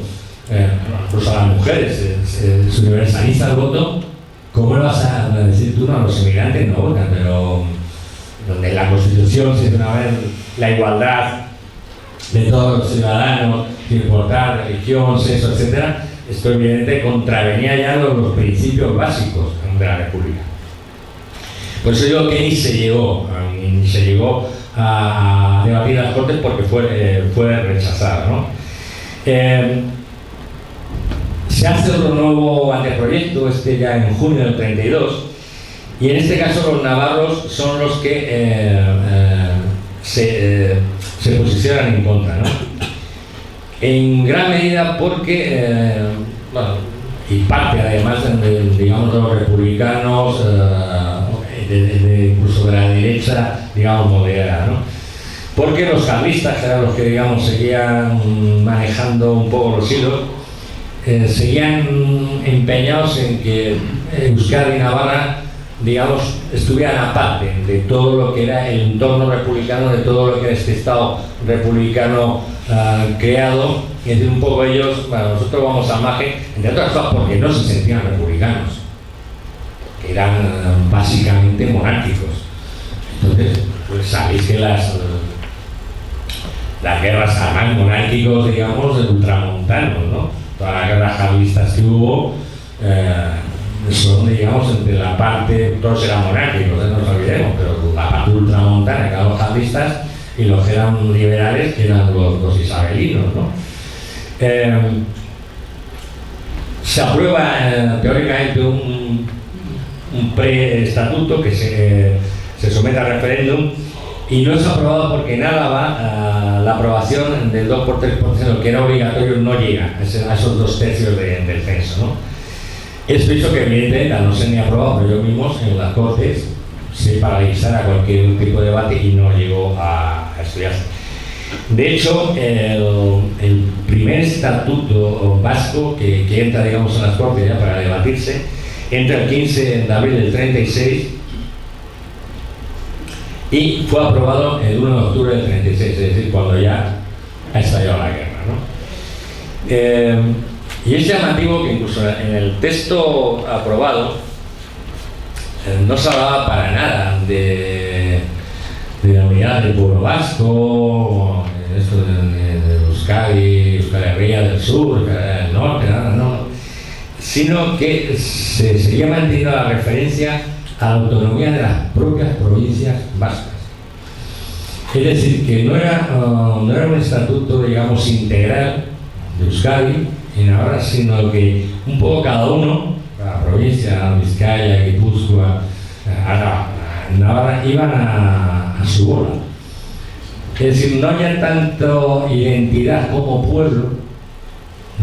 incluso a las mujeres, se universaliza el voto, ¿cómo lo vas a decir tú? No, los inmigrantes no votan, pero donde en la Constitución se dice una vez la igualdad de todos los ciudadanos, sin importar religión, sexo, etc., esto evidentemente contravenía ya los principios básicos de la República. Por eso digo que ni se llegó a debatir en las Cortes porque fue rechazada, ¿no? Se hace otro nuevo anteproyecto, ya en junio del 32, y en este caso los navarros son los que se posicionan en contra, ¿no? En gran medida porque, y parte además digamos, de los republicanos, incluso de la derecha, digamos, moderada, ¿no? Porque los carlistas, que eran los que, digamos, seguían manejando un poco los hilos, seguían empeñados en que Euskadi y Navarra, digamos, estuvieran aparte de todo lo que era el entorno republicano, de todo lo que era este Estado republicano creado. Y decir, un poco ellos, bueno, nosotros vamos al margen, entre otras cosas porque no se sentían republicanos, que eran básicamente monárquicos. Entonces, pues sabéis que las guerras además monárquicos, digamos, de ultramontanos, ¿no? Todas las guerras carlistas que hubo son, digamos, entre la parte, todos eran monárquicos, no nos olvidemos, pero la parte ultramontana, que eran los carlistas, y los que eran liberales, que eran los isabelinos, ¿no? Se aprueba teóricamente un preestatuto que se somete a referéndum, y no es aprobado porque en Álava la aprobación del 2 por 3%, que era obligatorio, no llega a esos 2 tercios del censo, ¿no? Es por eso que evidentemente, al no ser ni aprobado por ellos mismos, en las Cortes se paralizara cualquier tipo de debate y no llegó a estudiarse. De hecho, el primer estatuto vasco que entra, digamos, en las Cortes ya para debatirse, entra el 15 de abril del 36 y fue aprobado el 1 de octubre del 36, es decir, cuando ya ha estallado la guerra, ¿no? Y es llamativo que incluso en el texto aprobado no se hablaba para nada de la unidad del pueblo vasco, esto de Euskadi, Euskal Herria del sur, Euskal Herria del norte, nada, no, sino que se seguía manteniendo la referencia a la autonomía de las propias provincias vascas. Es decir, que no era un estatuto, digamos, integral de Euskadi y Navarra, sino que un poco cada uno, la provincia, Vizcaya, Guipúzcoa, Navarra, iban a su bola. Es decir, no había tanto identidad como pueblo,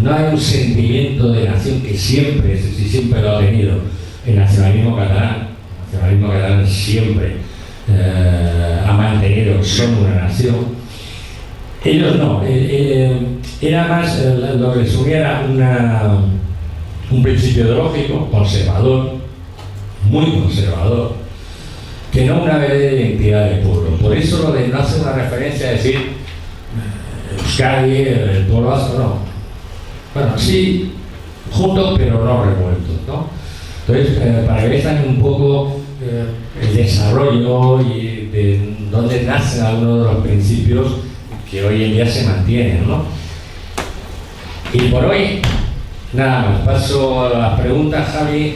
no hay un sentimiento de nación que siempre, siempre lo ha tenido el nacionalismo catalán. El nacionalismo catalán siempre ha mantenido que son una nación. Ellos no, era más lo que les unía era un principio ideológico conservador, muy conservador, que no una verdadera identidad del pueblo. Por eso lo de no hacer una referencia a decir Euskadi, el pueblo vasco, no. Bueno, sí, juntos pero no revueltos, ¿no? Entonces, para que vean un poco el desarrollo y de dónde nacen algunos de los principios que hoy en día se mantienen, ¿no? Y por hoy, nada más, paso a las preguntas, Javi.